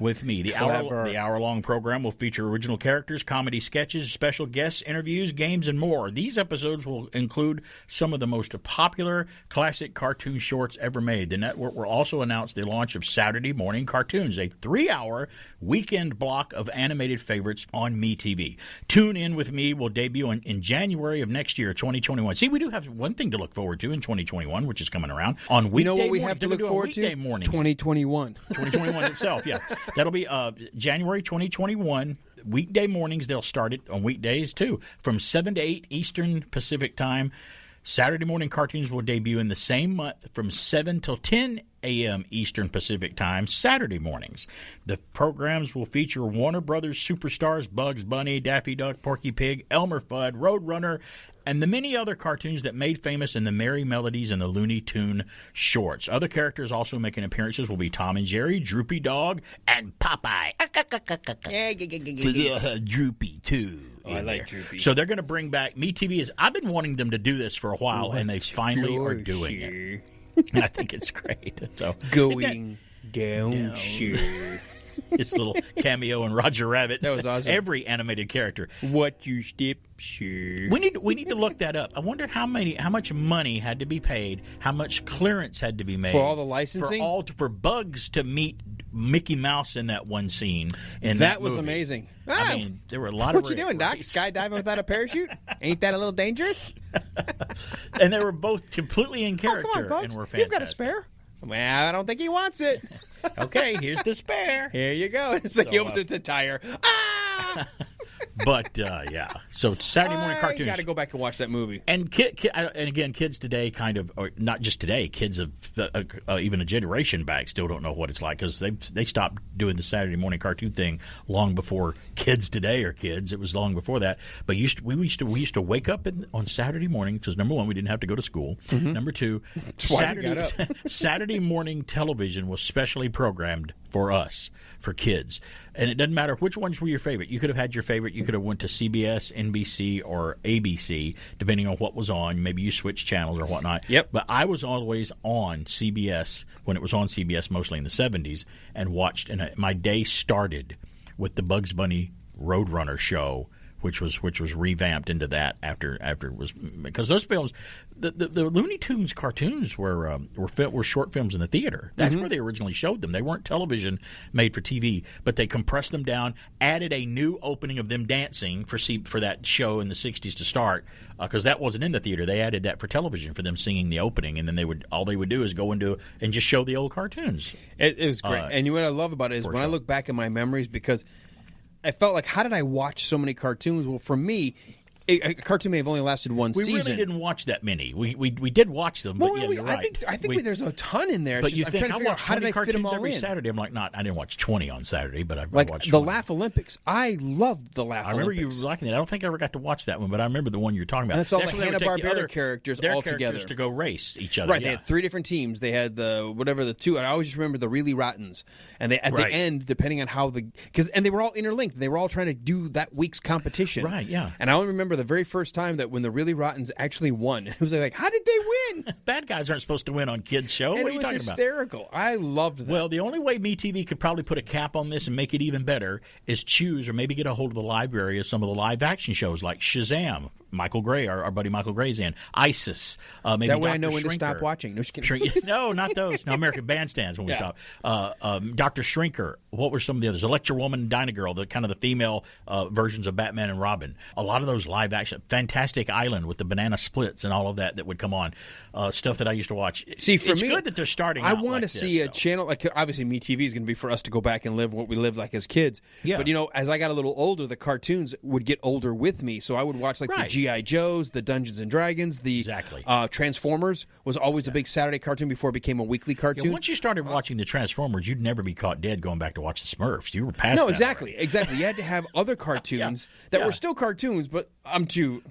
with me. The hour-long program will feature original characters, comedy sketches, special guests, interviews, games, and more. These episodes will include some of the most popular classic cartoon shorts ever made. The network will also announce the launch of Saturday Morning Cartoons, a 3-hour weekend block of animated favorites on MeTV. Tune In with Me will debut in January of next year, 2021. See, we do have one thing to look forward to in 2021, which is coming around on weekday. You know what we morning. have to look forward to? Mornings. 2021. 2021 itself, yeah. That'll be January 2021. Weekday mornings, they'll start it on weekdays, too, from 7 to 8 Eastern Pacific Time. Saturday Morning Cartoons will debut in the same month from 7 till 10 a.m. Eastern Pacific Time, Saturday mornings. The programs will feature Warner Brothers superstars Bugs Bunny, Daffy Duck, Porky Pig, Elmer Fudd, Roadrunner, and the many other cartoons that made famous in the Merry Melodies and the Looney Tune shorts. Other characters also making appearances will be Tom and Jerry, Droopy Dog, and Popeye. So they'll have Droopy, too. Oh, I like Droopy. So they're going to bring back MeTV. I've been wanting them to do this for a while, and they finally are doing it. And I think it's great. So going down, sure. His little cameo in Roger Rabbit. That was awesome. Every animated character. What you step, sure. We need to look that up. I wonder how much money had to be paid, how much clearance had to be made for all the licensing, for Bugs to meet Mickey Mouse in that one scene. That was movie. Amazing. I mean, there were a lot of. What you doing, Doc? Skydiving without a parachute? Ain't that a little dangerous? And they were both completely in character. Come on, Bugs. And were fantastic. You've got a spare. Well, I don't think he wants it. Okay, here's the spare. Here you go. It's like he opens a tire. Ah! But yeah, so Saturday Morning Cartoons. You got to go back and watch that movie. And and again, kids today or not just today, kids of even a generation back still don't know what it's like because they stopped doing the Saturday Morning Cartoon thing long before kids today are kids. It was long before that. But we used to wake up on Saturday morning because number one, we didn't have to go to school. Mm-hmm. Number two, Saturday morning television was specially programmed for us, for kids. And it doesn't matter which ones were your favorite. You could have had your favorite. You could have went to CBS, NBC, or ABC, depending on what was on. Maybe you switched channels or whatnot. Yep. But I was always on CBS when it was on CBS, mostly in the 70s, and watched. And my day started with the Bugs Bunny Roadrunner show, which was revamped into that after it was, because those films, the Looney Tunes cartoons were short films in the theater. That's where they originally showed them. They weren't television made for TV, but they compressed them down, added a new opening of them dancing for that show in the 60s to start, because that wasn't in the theater. They added that for television for them singing the opening, and then all they would do is go into and just show the old cartoons. It was great. And what I love about it is when I look back at my memories, because I felt like, how did I watch so many cartoons? Well, for me, a cartoon may have only lasted one season. We really didn't watch that many. We did watch them, but you're right. I think there's a ton in there. But you think, I watched how did I fit them all every in? Saturday? I'm like, I didn't watch 20 on Saturday, but I watched the 20. Laugh Olympics. I loved the Laugh Olympics. I remember you liking that. I don't think I ever got to watch that one, but I remember the one you're talking about. And that's all the Hanna-Barbera characters all together to go race each other. Right, they had 3 different teams. They had the two. I always just remember the Really Rottens, and at the end, depending on how and they were all interlinked. They were all trying to do that week's competition. Right, yeah. And I only remember the very first time that when the Really Rottens actually won. It was like, how did they win? Bad guys aren't supposed to win on kids' show. And what are you talking about? It was hysterical. I loved that. Well, the only way MeTV could probably put a cap on this and make it even better is choose or maybe get a hold of the library of some of the live action shows like Shazam. Michael Gray, our buddy Michael Gray's in. ISIS. Maybe that way Dr. I know when Shrinker. to stop watching. No, just kidding. No, not those. No, American Bandstands when we stop. Dr. Shrinker. What were some of the others? Electra Woman, Dinah Girl, the kind of the female versions of Batman and Robin. A lot of those live action. Fantastic Island with the banana splits and all of that would come on. Stuff that I used to watch. See, for it's me, good that they're starting I out want like to see a channel. Like, obviously, MeTV is going to be for us to go back and live what we lived like as kids. Yeah. But, as I got a little older, the cartoons would get older with me. So I would watch the G.I. Joes, the Dungeons and Dragons, the Transformers was always a big Saturday cartoon before it became a weekly cartoon. Yeah, once you started watching the Transformers, you'd never be caught dead going back to watch the Smurfs. You were past that exactly. already. You had to have other cartoons that were still cartoons, but I'm too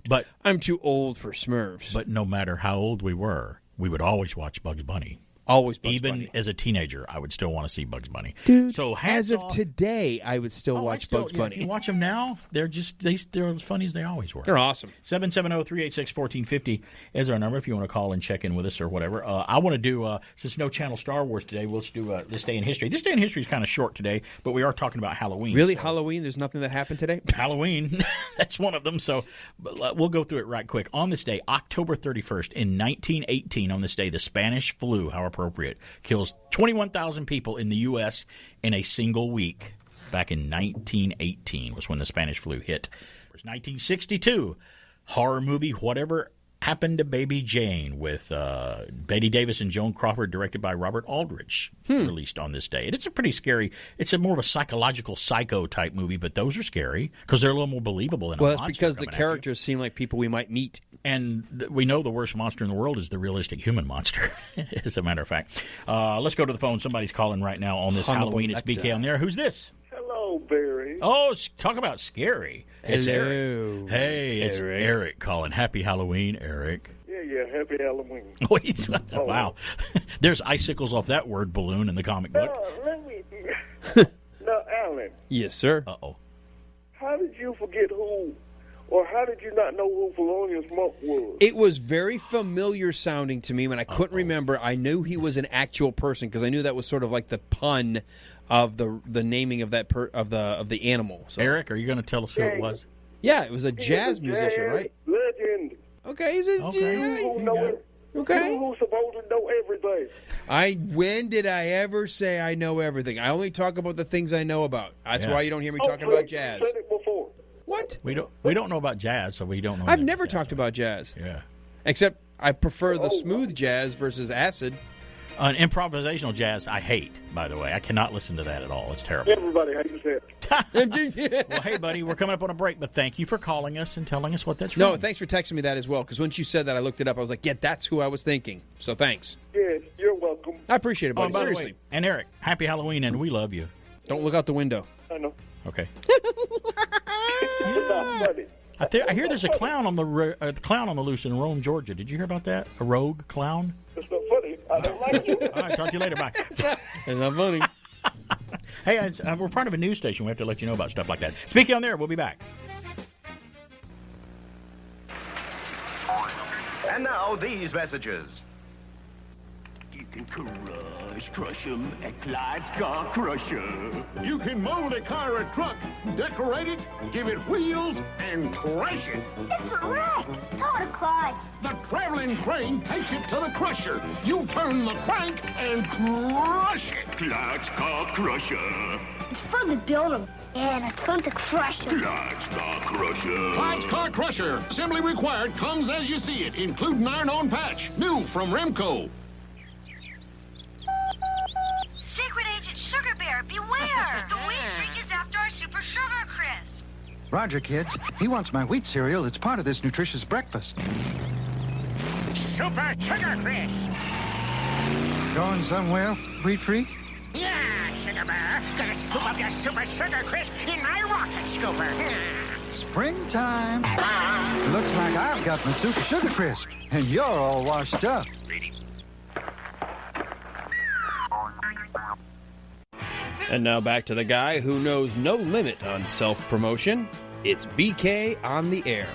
old for Smurfs. But no matter how old we were, we would always watch Bugs Bunny. Always Bugs Even Bunny. as a teenager, I would still want to see Bugs Bunny. Dude, so as of today, I would still watch Bugs Bunny. If you watch them now, they're as funny as they always were. They're awesome. 770-386-1450 is our number if you want to call and check in with us or whatever. I want to do, since no Channel Star Wars today, we'll just do This Day in History. This Day in History is kind of short today, but we are talking about Halloween. Really? So. Halloween? There's nothing that happened today? Halloween. That's one of them. So we'll go through it right quick. On this day, October 31st, in 1918, on this day, the Spanish flu, how appropriate, kills 21,000 people in the U.S. in a single week. Back in 1918 was when the Spanish flu hit. It was 1962. Horror movie Whatever Happened to Baby Jane with Bette Davis and Joan Crawford, directed by Robert Aldrich, released on this day. And it's a pretty scary, it's a more of a psychological psycho type movie, but those are scary because they're a little more believable than a monster. Well, it's because the characters seem like people we might meet. And we know the worst monster in the world is the realistic human monster, as a matter of fact. Let's go to the phone. Somebody's calling right now on this Halloween. It's BK on there. Who's this? Hello, Barry. Oh, talk about scary. It's Hello. Eric. Hey, it's Eric calling. Happy Halloween, Eric. Yeah, happy Halloween. Wait, wow. There's icicles off that word balloon in the comic book. Now, Alan. Yes, sir. Uh-oh. How did you forget who, or how did you not know who Thelonious Monk was? It was very familiar sounding to me when I couldn't remember. I knew he was an actual person because I knew that was sort of like the pun of the naming of that of the animal. So. Eric, are you going to tell us who it was? Yeah, it was a jazz musician, right? Legend. Okay, he's a Okay. Who's supposed to know everything? When did I ever say I know everything? I only talk about the things I know about. That's why you don't hear me talking about jazz. Said it before. What? We don't know about jazz, so we don't know. I've never talked about jazz. Yeah. Except I prefer the smooth jazz versus acid. Improvisational jazz, I hate, by the way. I cannot listen to that at all. It's terrible. Everybody hates it. Well, hey, buddy, we're coming up on a break, but thank you for calling us and telling us what that's from. No, thanks for texting me that as well, because once you said that, I looked it up. I was like, yeah, that's who I was thinking. So thanks. Yes, you're welcome. I appreciate it, buddy. By Seriously. the way, and Eric, happy Halloween, and we love you. Don't look out the window. I know. Okay. It's not funny. I hear there's a clown on the loose in Rome, Georgia. Did you hear about that? A rogue clown? It's not funny. I don't like you. All right, talk to you later. Bye. It's not funny. Hey, we're part of a news station. We have to let you know about stuff like that. Speaking on there, we'll be back. And now, these messages. You can crush 'em at Clyde's Car Crusher. You can mold a car or truck, decorate it, give it wheels, and crush it. It's a wreck. Go to Clyde's. The traveling crane takes it to the crusher. You turn the crank and crush it. Clyde's Car Crusher. It's fun to build them. Yeah, and it's fun to crush them. Clyde's Car Crusher. Clyde's Car Crusher. Assembly required. Comes as you see it, including iron-on patch. New from Remco. Secret Agent Sugar Bear, beware! The wheat freak is after our Super Sugar Crisp. Roger, kids. He wants my wheat cereal. It's part of this nutritious breakfast. Super Sugar Crisp. Going somewhere, wheat freak? Yeah, Sugar Bear. Gonna scoop up your Super Sugar Crisp in my rocket scooper. Springtime. Looks like I've got my super sugar crisp, and you're all washed up. And now back to the guy who knows no limit on self-promotion. It's BK on the air.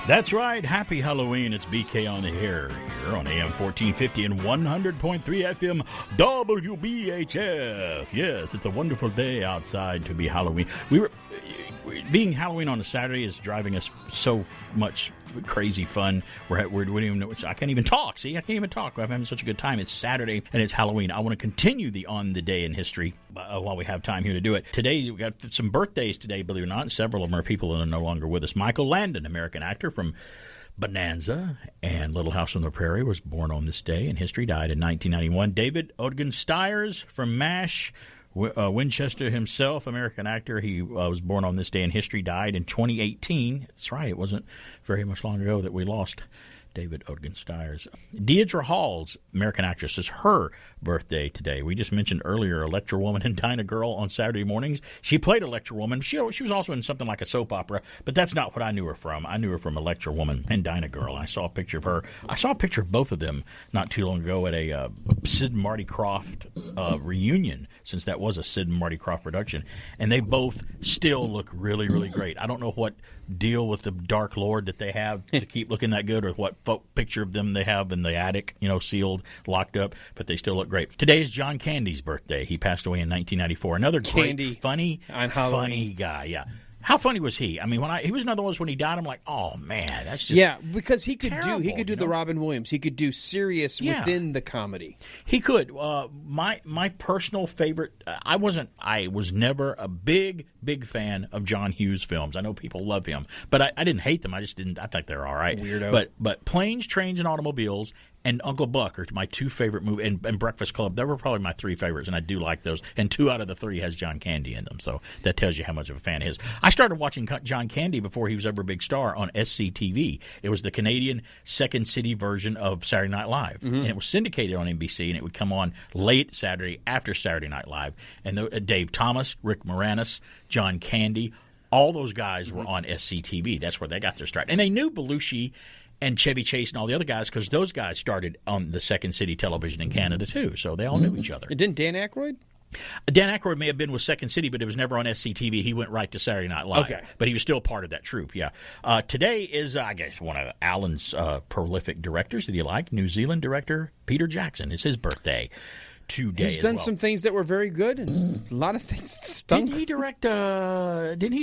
That's right. Happy Halloween. It's BK on the air here on AM 1450 and 100.3 FM WBHF. Yes, it's a wonderful day outside to be Halloween. Being Halloween on a Saturday is driving us so much crazy fun. We don't even know. I can't even talk. See, I can't even talk. I'm having such a good time. It's Saturday and it's Halloween. I want to continue the On the Day in History while we have time here to do it. Today, we got some birthdays today, believe it or not. Several of them are people that are no longer with us. Michael Landon, American actor from Bonanza and Little House on the Prairie, was born on this day in history, died in 1991. David Ogden Stiers from MASH, Winchester himself, American actor. He was born on this day in history, died in 2018. That's right. It wasn't very much long ago that we lost David Odgen-Stiers. Deidre Hall's American actress is her birthday today. We just mentioned earlier Electra Woman and Dinah Girl on Saturday mornings. She played Electra Woman. She was also in something like a soap opera, but that's not what I knew her from. I knew her from Electra Woman and Dinah Girl. I saw a picture of her. I saw a picture of both of them not too long ago at a Sid and Marty Krofft reunion, since that was a Sid and Marty Krofft production, and they both still look really, really great. I don't know what deal with the Dark Lord that they have to keep looking that good, or what picture of them they have in the attic, sealed, locked up, but they still look great. Today is John Candy's birthday. He passed away in 1994. Another great, funny guy. Yeah. How funny was he? I mean, he was another one when he died. I'm like, oh man, that's just because he could terrible, do the Robin Williams. He could do serious within the comedy. He could. My personal favorite. I was never a big fan of John Hughes films. I know people love him, but I didn't hate them. I just didn't. I think they're all right. Weirdo. But Planes, Trains, and Automobiles and Uncle Buck are my two favorite movies, and Breakfast Club. They were probably my three favorites, and I do like those. And 2 out of the 3 has John Candy in them, so that tells you how much of a fan he is. I started watching John Candy before he was ever a big star on SCTV. It was the Canadian Second City version of Saturday Night Live, and it was syndicated on NBC, and it would come on late Saturday after Saturday Night Live. And Dave Thomas, Rick Moranis, John Candy, all those guys were on SCTV. That's where they got their start. And they knew Belushi and Chevy Chase and all the other guys, because those guys started on the Second City television in Canada, too. So they all knew each other. Didn't Dan Aykroyd? Dan Aykroyd may have been with Second City, but it was never on SCTV. He went right to Saturday Night Live. Okay. But he was still part of that troupe, yeah. Today is, I guess, one of Alan's prolific directors that he liked, New Zealand director Peter Jackson. It's his birthday today. He's done some things that were very good, and a lot of things that stunk. Didn't he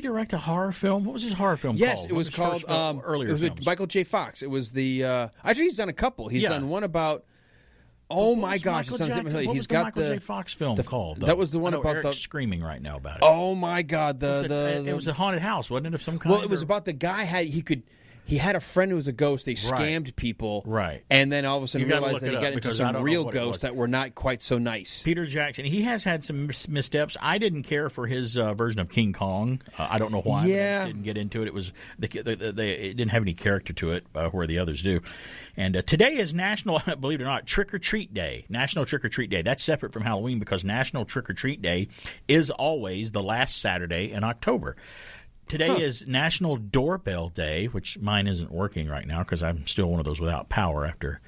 direct a horror film? What was his horror film called? Yes, it was called earlier. It was with Michael J. Fox. It was the actually he's done a couple. He's done one about. Oh my gosh! What was the Michael J. Fox film called? That was the one about Eric's screaming right now about it. Oh my God! It was a haunted house, wasn't it? Of some kind. Well, it was about the guy he had a friend who was a ghost. They scammed people, right? And then all of a sudden realized that he got into some real ghosts that were not quite so nice. Peter Jackson, he has had some missteps. I didn't care for his version of King Kong. I don't know why. Yeah, but I just didn't get into it. It was it didn't have any character to it, where the others do. And today is National, believe it or not, Trick or Treat Day. National Trick or Treat Day. That's separate from Halloween, because National Trick or Treat Day is always the last Saturday in October. Today is National Doorbell Day, which mine isn't working right now because I'm still one of those without power after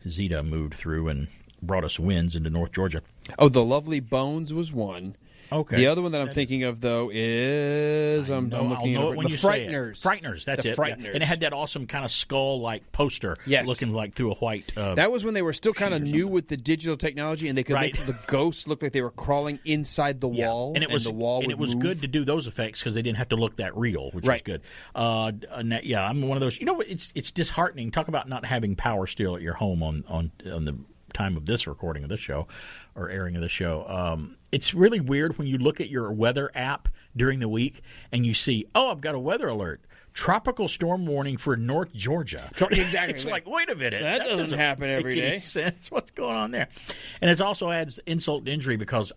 Zeta moved through and brought us winds into North Georgia. Oh, the Lovely Bones was one. Okay. The other one that I'm thinking of, though, is I'm looking at the Frighteners. Frighteners, that's the it. Frighteners. Yeah. And it had that awesome kind of skull-like poster looking like through a white that was when they were still kind of new with the digital technology, and they could make the ghosts look like they were crawling inside the wall, and it was the wall and it was move. good to do those effects because they didn't have to look that real, which was good. I'm one of those. You know what? It's disheartening. Talk about not having power still at your home on the time of this recording of this show or airing of the show. It's really weird when you look at your weather app during the week and you see, I've got a weather alert. Tropical storm warning for North Georgia. Exactly. It's like, wait a minute. That doesn't happen every make day. Any sense? What's going on there? And it also adds insult to injury because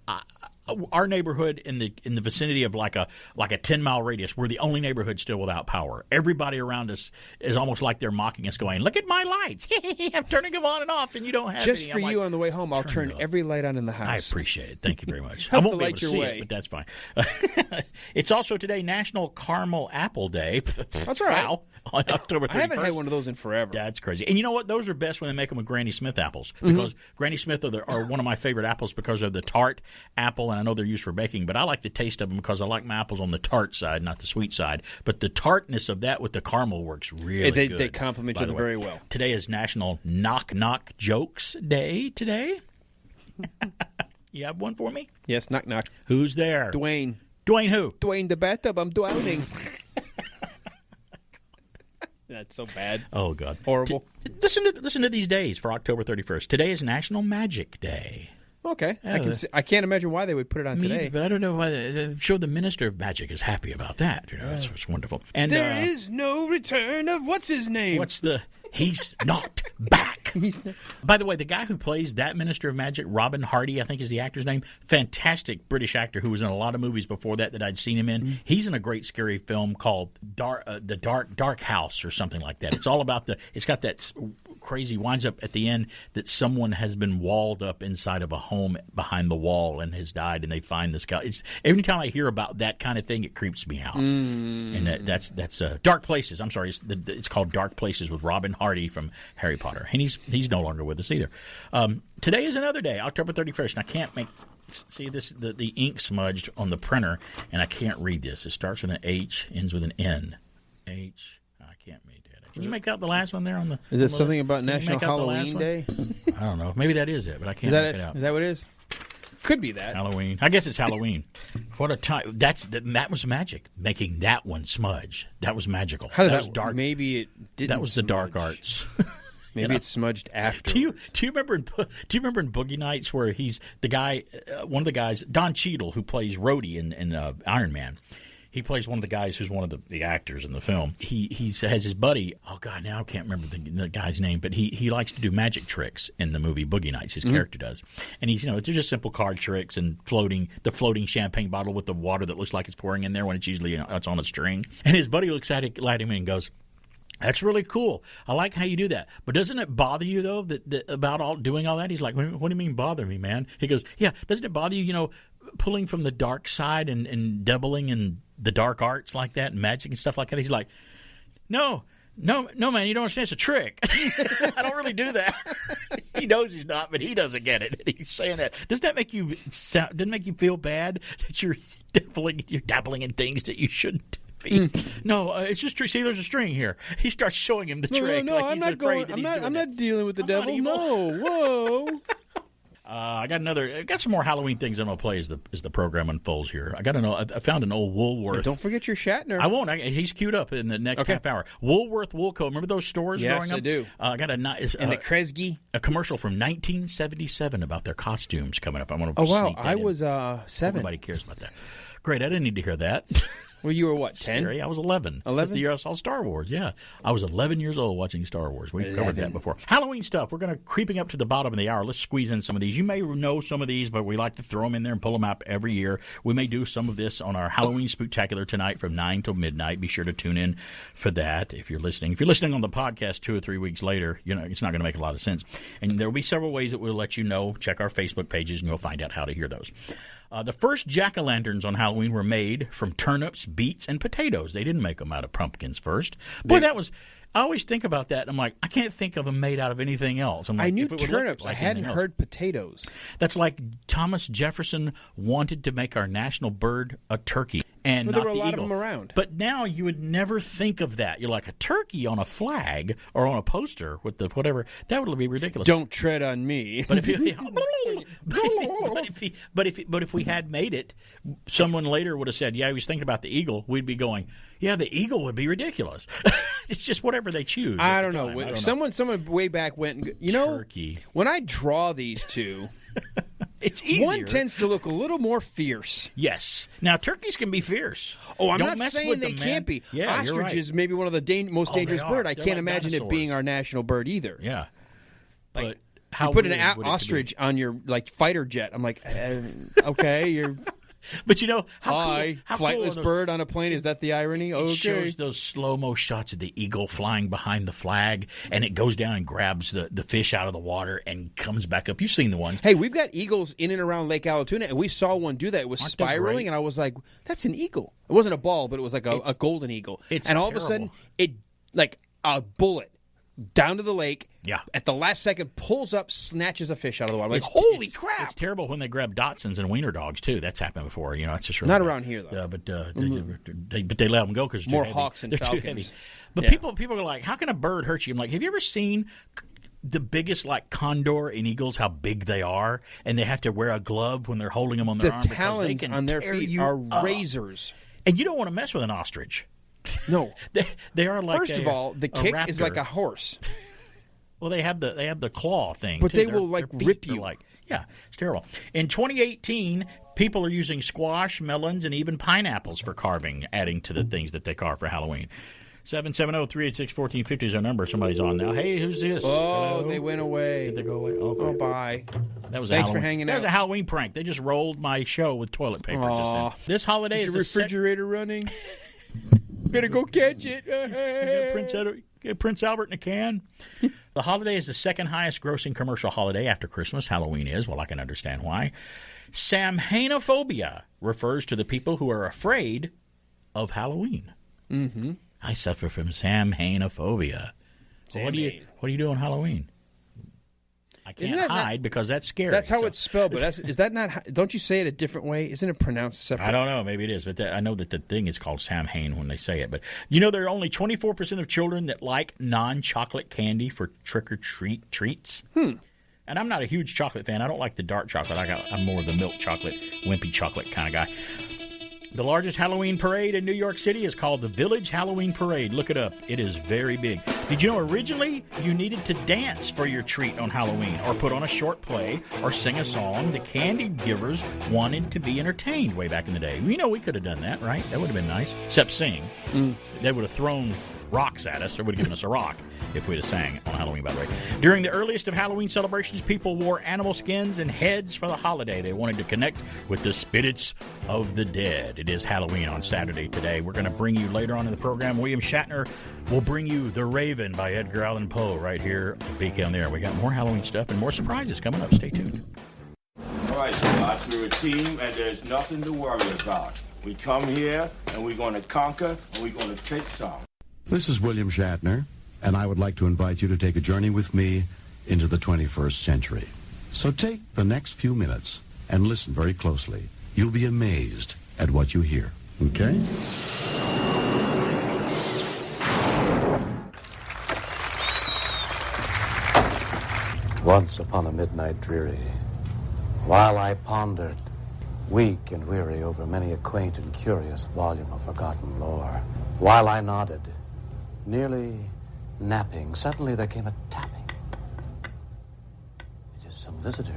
our neighborhood in the vicinity of like a 10-mile radius, we're the only neighborhood still without power. Everybody around us is almost like they're mocking us, going, "Look at my lights! I'm turning them on and off, and you don't have just any." for you on the way home. I'll turn every light on in the house. I appreciate it. Thank you very much. Help I won't to be light able to your see way. it, but that's fine. It's also today National Caramel Apple Day. That's right. Wow. On October 31st. I haven't had one of those in forever. That's crazy. And you know what? Those are best when they make them with Granny Smith apples, because Granny Smith are one of my favorite apples because of the tart apple, and I know they're used for baking, but I like the taste of them because I like my apples on the tart side, not the sweet side. But the tartness of that with the caramel works really good. They complement each other very well. Today is National Knock Knock Jokes Day today. You have one for me? Yes, knock knock. Who's there? Dwayne. Dwayne who? Dwayne the bathtub. I'm drowning. That's so bad. Oh, God. Horrible. Listen to these days for October 31st. Today is National Magic Day. Okay. I can't imagine why they would put it on today. But I don't know why. I'm sure the Minister of Magic is happy about that. You know, it's wonderful. And there is no return of what's his name? He's not back. By the way, the guy who plays that Minister of Magic, Robin Hardy, I think is the actor's name, fantastic British actor who was in a lot of movies before that I'd seen him in. He's in a great scary film called The Dark House or something like that. It's all about it's got that crazy, winds up at the end that someone has been walled up inside of a home behind the wall and has died, and they find this guy. Every time I hear about that kind of thing, it creeps me out. And that's Dark Places. I'm sorry, it's called Dark Places with Robin Hardy from Harry Potter, and he's no longer with us either. Today is another day, October 31st, and I can't see this. The ink smudged on the printer, and I can't read this. It starts with an H, ends with an N. H. I can't read that. Can you make out the last one there on the? Is it something about National Halloween Day? I don't know. Maybe that is it, but I can't make it out. Is that what it is? Could be that. Halloween. I guess it's Halloween. What a time! That was magic. Making that one smudge. That was magical. How did that was dark? Maybe it didn't. That was smudge. the dark arts. Maybe it's smudged after. Do you remember in Boogie Nights where he's the guy, one of the guys, Don Cheadle, who plays Rhodey in Iron Man. He plays one of the guys who's one of the actors in the film. He has his buddy. Oh God, now I can't remember the guy's name, but he likes to do magic tricks in the movie Boogie Nights. His character does, and he's they're just simple card tricks and the floating champagne bottle with the water that looks like it's pouring in there when it's usually it's on a string. And his buddy looks at him and goes, "That's really cool. I like how you do that. But doesn't it bother you though that about doing all that?" He's like, "What do you mean bother me, man?" He goes, "Yeah, doesn't it bother you? Pulling from the dark side and dabbling in the dark arts like that and magic and stuff like that." He's like, No, man, you don't understand. It's a trick. I don't really do that. He knows he's not, but he doesn't get it. He's saying that. Doesn't that make you feel bad that you're dabbling in things that you shouldn't be? No, it's just trick. See, there's a string here. He starts showing him the trick. No, like I'm he's not afraid going. that I'm not dealing with the devil. No, whoa. I got some more Halloween things I'm going to play as the program unfolds here. I found an old Woolworth. Hey, don't forget your Shatner. I won't. He's queued up in the next half hour. Woolworth Woolco. Remember those stores growing up? Yes, I do. I got and the Kresge. A commercial from 1977 about their costumes coming up. I'm going to wow, I was 7. Nobody cares about that. Great, I didn't need to hear that. Well, you were what, 10? I was 11. 11? That's the year I saw Star Wars, yeah. I was 11 years old watching Star Wars. We've covered that before. Halloween stuff. We're going to creeping up to the bottom of the hour. Let's squeeze in some of these. You may know some of these, but we like to throw them in there and pull them out every year. We may do some of this on our Halloween Spooktacular tonight from 9 till midnight. Be sure to tune in for that if you're listening. If you're listening on the podcast 2 or 3 weeks later, it's not going to make a lot of sense. And there will be several ways that we'll let you know. Check our Facebook pages, and you'll find out how to hear those. The first jack-o'-lanterns on Halloween were made from turnips, beets, and potatoes. They didn't make them out of pumpkins first. Boy, I always think about that, and I'm like, I can't think of them made out of anything else. I'm like, I knew turnips. I hadn't heard potatoes. That's like Thomas Jefferson wanted to make our national bird a turkey. And there were a lot of them around. But now you would never think of that. You're like, a turkey on a flag or on a poster with the whatever, that would be ridiculous. Don't tread on me. But if we had made it, someone later would have said, yeah, he was thinking about the eagle. We'd be going, yeah, the eagle would be ridiculous. It's just whatever they choose. I don't know. Someone way back went, turkey. When I draw these two, it's easier. One tends to look a little more fierce. Yes. Now, turkeys can be fierce. Oh, I'm Don't not saying they can't be. Yeah, ostrich is maybe one of the most dangerous bird. I can't imagine it being our national bird either. Yeah. But how you put an ostrich on your fighter jet. I'm like, okay, you're... But how flightless cool bird on a plane. Is that the irony? Okay. It shows those slow-mo shots of the eagle flying behind the flag, and it goes down and grabs the fish out of the water and comes back up. You've seen the ones. Hey, we've got eagles in and around Lake Allatoona, and we saw one do that. It was spiraling, and I was like, that's an eagle. It wasn't a ball, but it was like a golden eagle. And all of a sudden, it like a bullet down to the lake. Yeah. At the last second, pulls up, snatches a fish out of the water. I'm like, holy crap! It's terrible when they grab Dachshunds and wiener dogs too. That's happened before. It's just really not bad. around here though. But they let them go because more heavy. hawks and they're falcons. Too heavy. But people are like, how can a bird hurt you? I'm like, have you ever seen the biggest condor and eagles? How big they are, and they have to wear a glove when they're holding them on their arm. The talons on their feet are razors, and you don't want to mess with an ostrich. No, they are like. First of all, the kick is like a horse. Well, they have the claw thing, but too. They will rip you. Yeah, it's terrible. In 2018, people are using squash, melons, and even pineapples for carving, adding to the things that they carve for Halloween. 770-386-1450 is our number. Somebody's on now. Hey, who's this? Oh, Hello? they went away. Did they go away? Okay. Oh, bye. That was Thanks for hanging out. That was a Halloween prank. They just rolled my show with toilet paper just now. This holiday is the refrigerator running. Better go catch it. Get Prince Albert in a can. The holiday is the second highest grossing commercial holiday after Christmas. Halloween is. Well, I can understand why. Samhainophobia refers to the people who are afraid of Halloween. Mm-hmm. I suffer from Samhainophobia. So what do you do on Halloween? I can't hide because that's scary. That's how it's spelled, but is that not? Don't you say it a different way? Isn't it pronounced separate? I don't know. Maybe it is, but I know that the thing is called Samhain when they say it. But you know, there are only 24% of children that like non-chocolate candy for trick-or-treat treats. And I'm not a huge chocolate fan. I don't like the dark chocolate. I'm more of the milk chocolate, wimpy chocolate kind of guy. The largest Halloween parade in New York City is called the Village Halloween Parade. Look it up. It is very big. Did you know originally you needed to dance for your treat on Halloween or put on a short play or sing a song? The candy givers wanted to be entertained way back in the day. You know, we could have done that, right? That would have been nice. Except sing. They would have thrown rocks at us or would have given us a rock if we'd have sang on Halloween, by the way. During the earliest of Halloween celebrations, people wore animal skins and heads for the holiday. They wanted to connect with the spirits of the dead. It is Halloween on Saturday today. We're going to bring you later on in the program. William Shatner will bring you The Raven by Edgar Allan Poe right here at BK on the Air. We got more Halloween stuff and more surprises coming up. Stay tuned. All right, Scott, we're a team and there's nothing to worry about. We come here and we're going to conquer and we're going to take some. This is William Shatner, and I would like to invite you to take a journey with me into the 21st century. So take the next few minutes and listen very closely. You'll be amazed at what you hear. Okay? Once upon a midnight dreary, while I pondered, weak and weary, over many a quaint and curious volume of forgotten lore, while I nodded, nearly napping, suddenly there came a tapping. It is some visitor,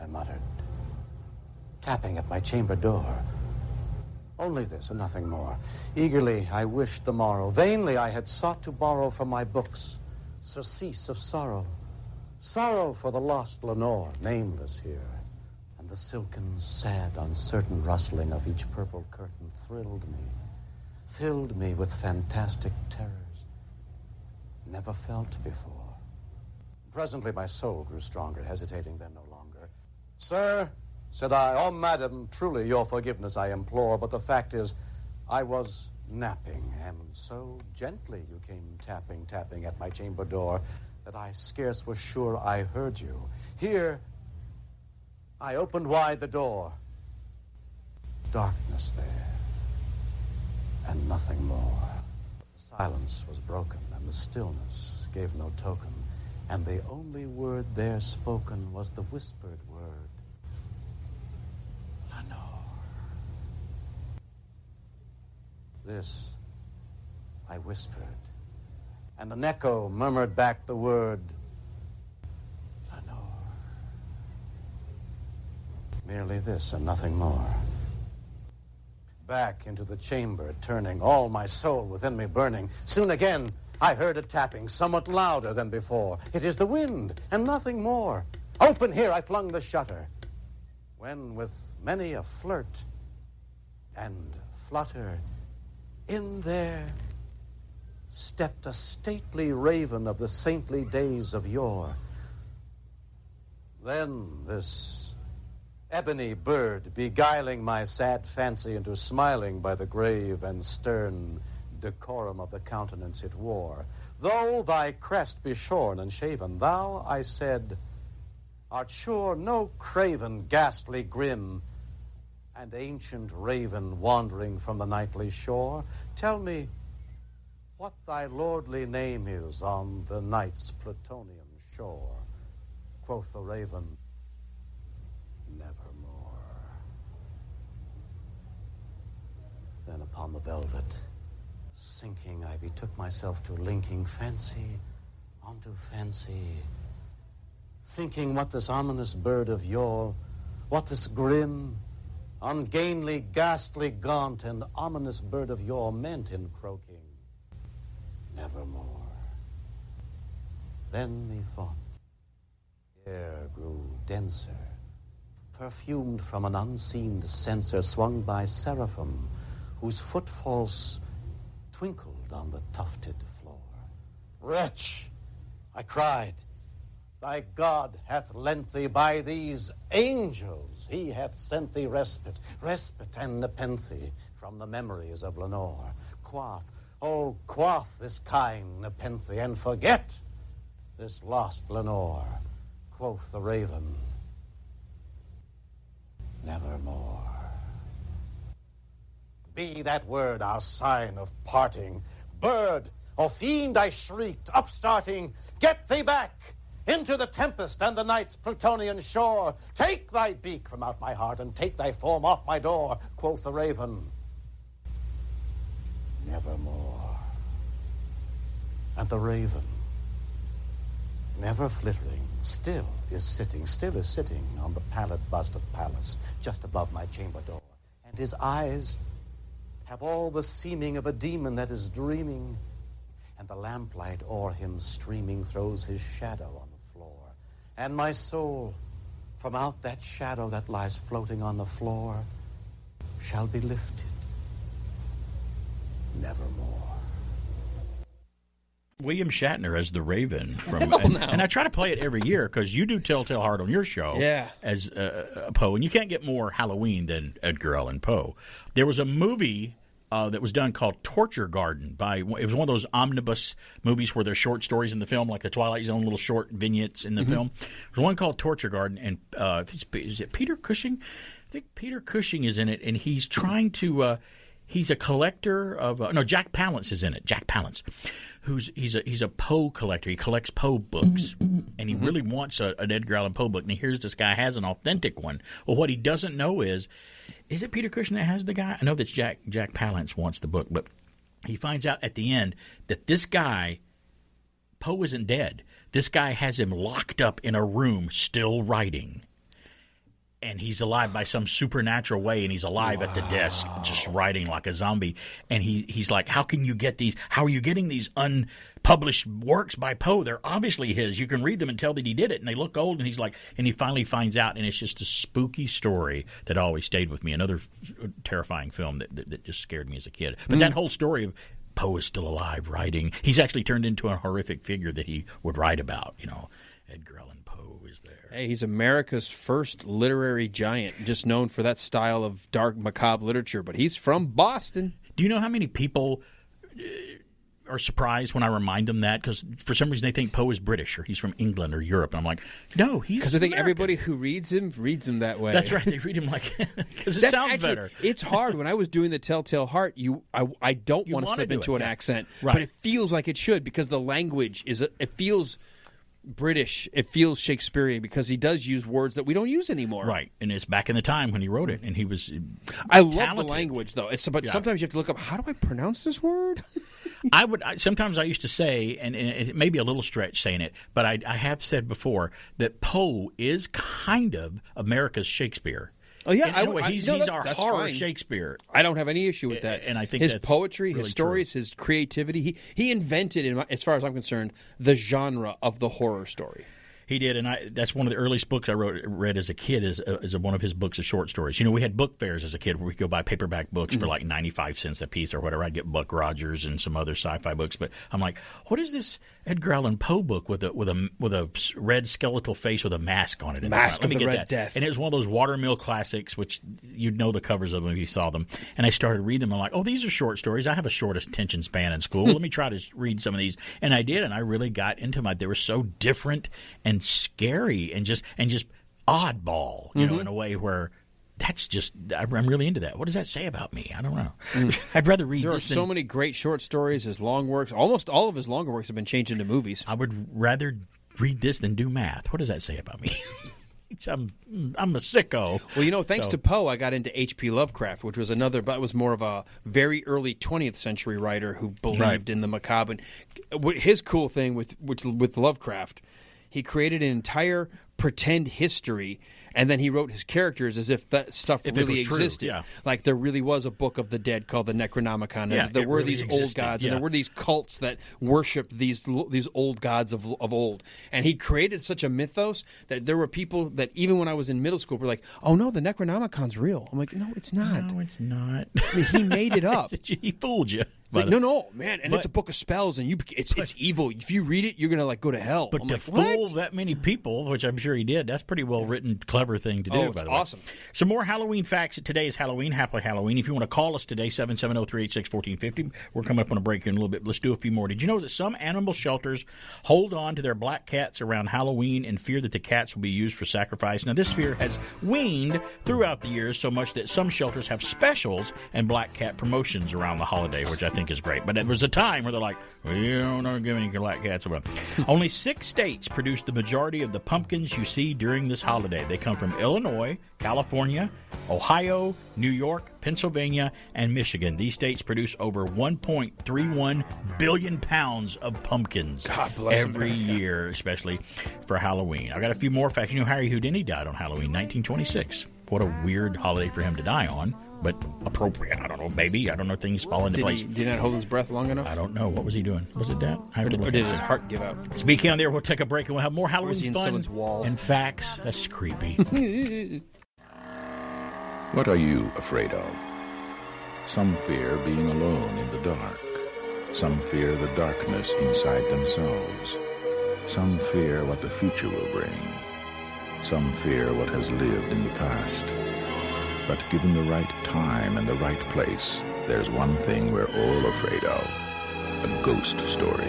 I muttered. Tapping at my chamber door. Only this and nothing more. Eagerly I wished the morrow. Vainly I had sought to borrow from my books surcease of sorrow. Sorrow for the lost Lenore, nameless here. And the silken, sad, uncertain rustling of each purple curtain thrilled me. Filled me with fantastic terrors never felt before. Presently my soul grew stronger, hesitating then no longer. Sir, said I, oh, madam, truly your forgiveness I implore, but the fact is I was napping, and so gently you came tapping at my chamber door that I scarce was sure I heard you. Here, I opened wide the door. Darkness there. And nothing more. The silence was broken, and the stillness gave no token, and the only word there spoken was the whispered word, Lenore. This I whispered, and an echo murmured back the word, Lenore. Merely this and nothing more. Back into the chamber, turning, all my soul within me burning. Soon again, I heard a tapping, somewhat louder than before. It is the wind, and nothing more. Open here, I flung the shutter. When, with many a flirt and flutter, in there stepped a stately raven of the saintly days of yore. Then this ebony bird, beguiling my sad fancy into smiling by the grave and stern decorum of the countenance it wore. Though thy crest be shorn and shaven, thou, I said, art sure no craven, ghastly, grim, and ancient raven wandering from the nightly shore. Tell me what thy lordly name is on the night's plutonian shore. Quoth the raven, then upon the velvet, sinking, I betook myself to linking fancy onto fancy, thinking what this ominous bird of yore, what this grim, ungainly, ghastly, gaunt, and ominous bird of yore meant in croaking, nevermore. Then methought, the air grew denser, perfumed from an unseen censer swung by seraphim, whose footfalls twinkled on the tufted floor. Wretch, I cried, thy God hath lent thee by these angels. He hath sent thee respite and nepenthe from the memories of Lenore. Quaff, oh, quaff this kind nepenthe, and forget this lost Lenore. Quoth the raven, nevermore. Be that word our sign of parting. Bird, or fiend, I shrieked, upstarting, get thee back into the tempest and the night's Plutonian shore. Take thy beak from out my heart, and take thy form off my door. Quoth the raven, nevermore. And the raven, never flittering, still is sitting on the pallid bust of Pallas, just above my chamber door. And his eyes have all the seeming of a demon that is dreaming, and the lamplight o'er him streaming throws his shadow on the floor. And my soul, from out that shadow that lies floating on the floor, shall be lifted nevermore. William Shatner as the Raven from, and I try to play it every year because you do Telltale Heart on your show, as Poe, and you can't get more Halloween than Edgar Allan Poe. There was a movie that was done called Torture Garden. It was one of those omnibus movies where there's short stories in the film, like the Twilight Zone, little short vignettes in the film. There's one called Torture Garden, and is it Peter Cushing? I think Peter Cushing is in it, and he's trying to. He's a collector of Jack Palance is in it. Jack Palance, he's a Poe collector. He collects Poe books, and he really wants an Edgar Allan Poe book. And he hears this guy has an authentic one. Well, what he doesn't know is it Peter Cushing that has the guy? I know that Jack Palance wants the book, but he finds out at the end that this guy, Poe, isn't dead. This guy has him locked up in a room, still writing. And he's alive by some supernatural way, and he's alive at the desk, just writing like a zombie. And he's like, how can you get these? How are you getting these unpublished works by Poe? They're obviously his. You can read them and tell that he did it, and they look old. And he's like, and he finally finds out, and it's just a spooky story that always stayed with me. Another terrifying film that just scared me as a kid. But that whole story of Poe is still alive, writing. He's actually turned into a horrific figure that he would write about. Edgar Allan Poe is there. Hey, he's America's first literary giant, just known for that style of dark, macabre literature, but he's from Boston. Do you know how many people are surprised when I remind them that? Because for some reason they think Poe is British or he's from England or Europe. And I'm like, no, he's because I think American. Everybody who reads him that way. That's right. They read him like because it sounds better. It's hard. When I was doing the Telltale Heart, I don't want to slip into an accent, but it feels like it should because the language it feels British. It feels Shakespearean because he does use words that we don't use anymore. Right, and it's back in the time when he wrote it, and he was I love the language, though. But sometimes you have to look up, how do I pronounce this word? Sometimes I used to say, and it may be a little stretch saying it, but I have said before that Poe is kind of America's Shakespeare. Oh yeah, he's our horror fine. Shakespeare. I don't have any issue with that. And I think his that's poetry, really his stories, true. his creativity. He invented, as far as I'm concerned, the genre of the horror story. He did, and that's one of the earliest books I read as a kid is one of his books of short stories. We had book fairs as a kid where we could go buy paperback books for like 95 cents a piece or whatever. I'd get Buck Rogers and some other sci-fi books, but I'm like, what is this Edgar Allan Poe book with a red skeletal face with a mask on it? Mask of the Red that. Death. And it was one of those watermill classics, which you'd know the covers of them if you saw them. And I started reading them. I'm like, oh, these are short stories. I have a short attention span in school. Let me try to read some of these. And I did, and I really got into them. They were so different and scary. And just oddball, in a way where that's just I'm really into that. What does that say about me? I don't know. I'd rather read. There are so many great short stories. His long works, almost all of his longer works have been changed into movies. I would rather read this than do math. What does that say about me? I'm a sicko. Well, thanks to Poe, I got into H.P. Lovecraft, which was but was more of a very early 20th century writer who believed in the macabre. And his cool thing with Lovecraft. He created an entire pretend history And then he wrote his characters as if that stuff If it really was true, existed. yeah. Like there really was a book of the dead called the Necronomicon. Yeah, And there it were really these old existed, gods, yeah. and there were these cults that worshipped these old gods of old. And he created such a mythos that there were people that even when I was in middle school were like, "Oh no, the Necronomicon's real." I'm like, "No, it's not. No, it's not. I mean, he made it up. He fooled you. It's like, no, man, and it's a book of spells, and it's evil. If you read it, you're gonna like go to hell. But I'm to like, fool what? that many people, which I'm sure he did, that's pretty well written, clever thing to do. Oh, by it's the way. awesome. Some more Halloween facts. Today is Halloween. Happy Halloween. If you want to call us today, 770-386-1450. We're coming up on a break here in a little bit. Let's do a few more. Did you know that some animal shelters hold on to their black cats around Halloween in fear that the cats will be used for sacrifice? Now, this fear has waned throughout the years so much that some shelters have specials and black cat promotions around the holiday, which I think is great. But there was a time where they're like, we don't give any black cats away. Only 6 states produce the majority of the pumpkins you see during this holiday. They come from Illinois, California, Ohio, New York, Pennsylvania, and Michigan. These states produce over 1.31 billion pounds of pumpkins every year, especially for Halloween. I got a few more facts. You know, Harry Houdini died on Halloween, 1926. What a weird holiday for him to die on, but appropriate. I don't know, maybe. I don't know, things fall into place. Did he not hold his breath long enough? I don't know. What was he doing? Was it that? Or did his heart give out? Speaking on there, we'll take a break and we'll have more Or was he Halloween in fun someone's wall? and facts. That's creepy. What are you afraid of? Some fear being alone in the dark. Some fear the darkness inside themselves. Some fear what the future will bring. Some fear what has lived in the past. But given the right time and the right place, there's one thing we're all afraid of. A ghost story.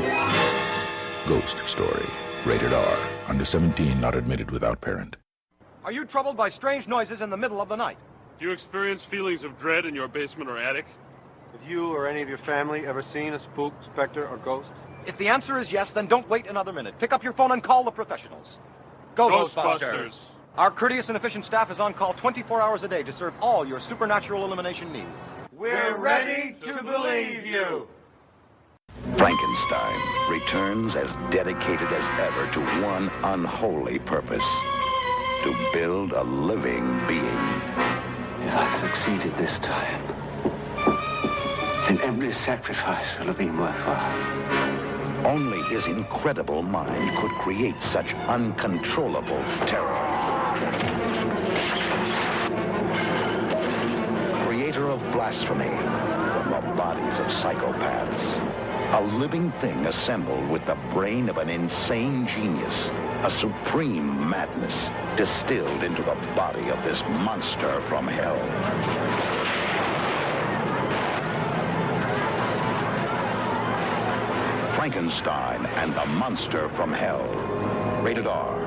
Ghost Story. Rated R. Under 17, not admitted without parent. Are you troubled by strange noises in the middle of the night? Do you experience feelings of dread in your basement or attic? Have you or any of your family ever seen a spook, specter, or ghost? If the answer is yes, then don't wait another minute. Pick up your phone and call the professionals. Go, Ghostbusters. Our courteous and efficient staff is on call 24 hours a day to serve all your supernatural elimination needs. We're ready to believe you. Frankenstein returns as dedicated as ever to one unholy purpose: to build a living being. If I succeeded this time, then every sacrifice will have been worthwhile. Only his incredible mind could create such uncontrollable terror. Creator of blasphemy from the bodies of psychopaths. A living thing assembled with the brain of an insane genius. A supreme madness distilled into the body of this monster from hell. Frankenstein and the Monster from Hell. Rated R.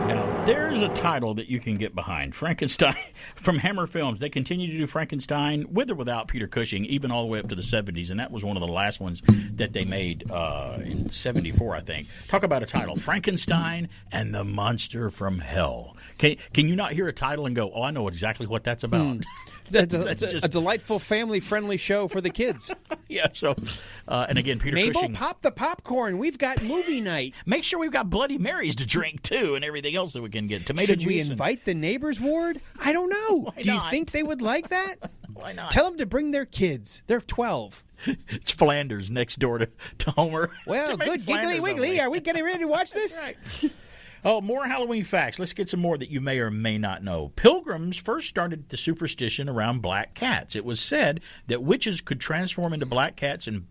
Now, there's a title that you can get behind. Frankenstein from Hammer Films. They continue to do Frankenstein with or without Peter Cushing, even all the way up to the 70s, and that was one of the last ones that they made in 74, I think. Talk about a title. Frankenstein and the Monster from Hell. Can you not hear a title and go, oh, I know exactly what that's about? It's a delightful family-friendly show for the kids. Yeah, so, and again, Peter Mabel, Cushing. pop the popcorn. We've got movie night. Make sure we've got Bloody Marys to drink, too, and everything else that we can get. Tomato Should juice. we invite the neighbors, Ward? I don't know. Do you think they would like that? Why not? Tell them to bring their kids. They're 12. It's Flanders next door to Homer. Well, Make good Flanders giggly wiggly. only. Are we getting ready to watch this? That's right. Oh, more Halloween facts. Let's get some more that you may or may not know. Pilgrims first started the superstition around black cats. It was said that witches could transform into black cats and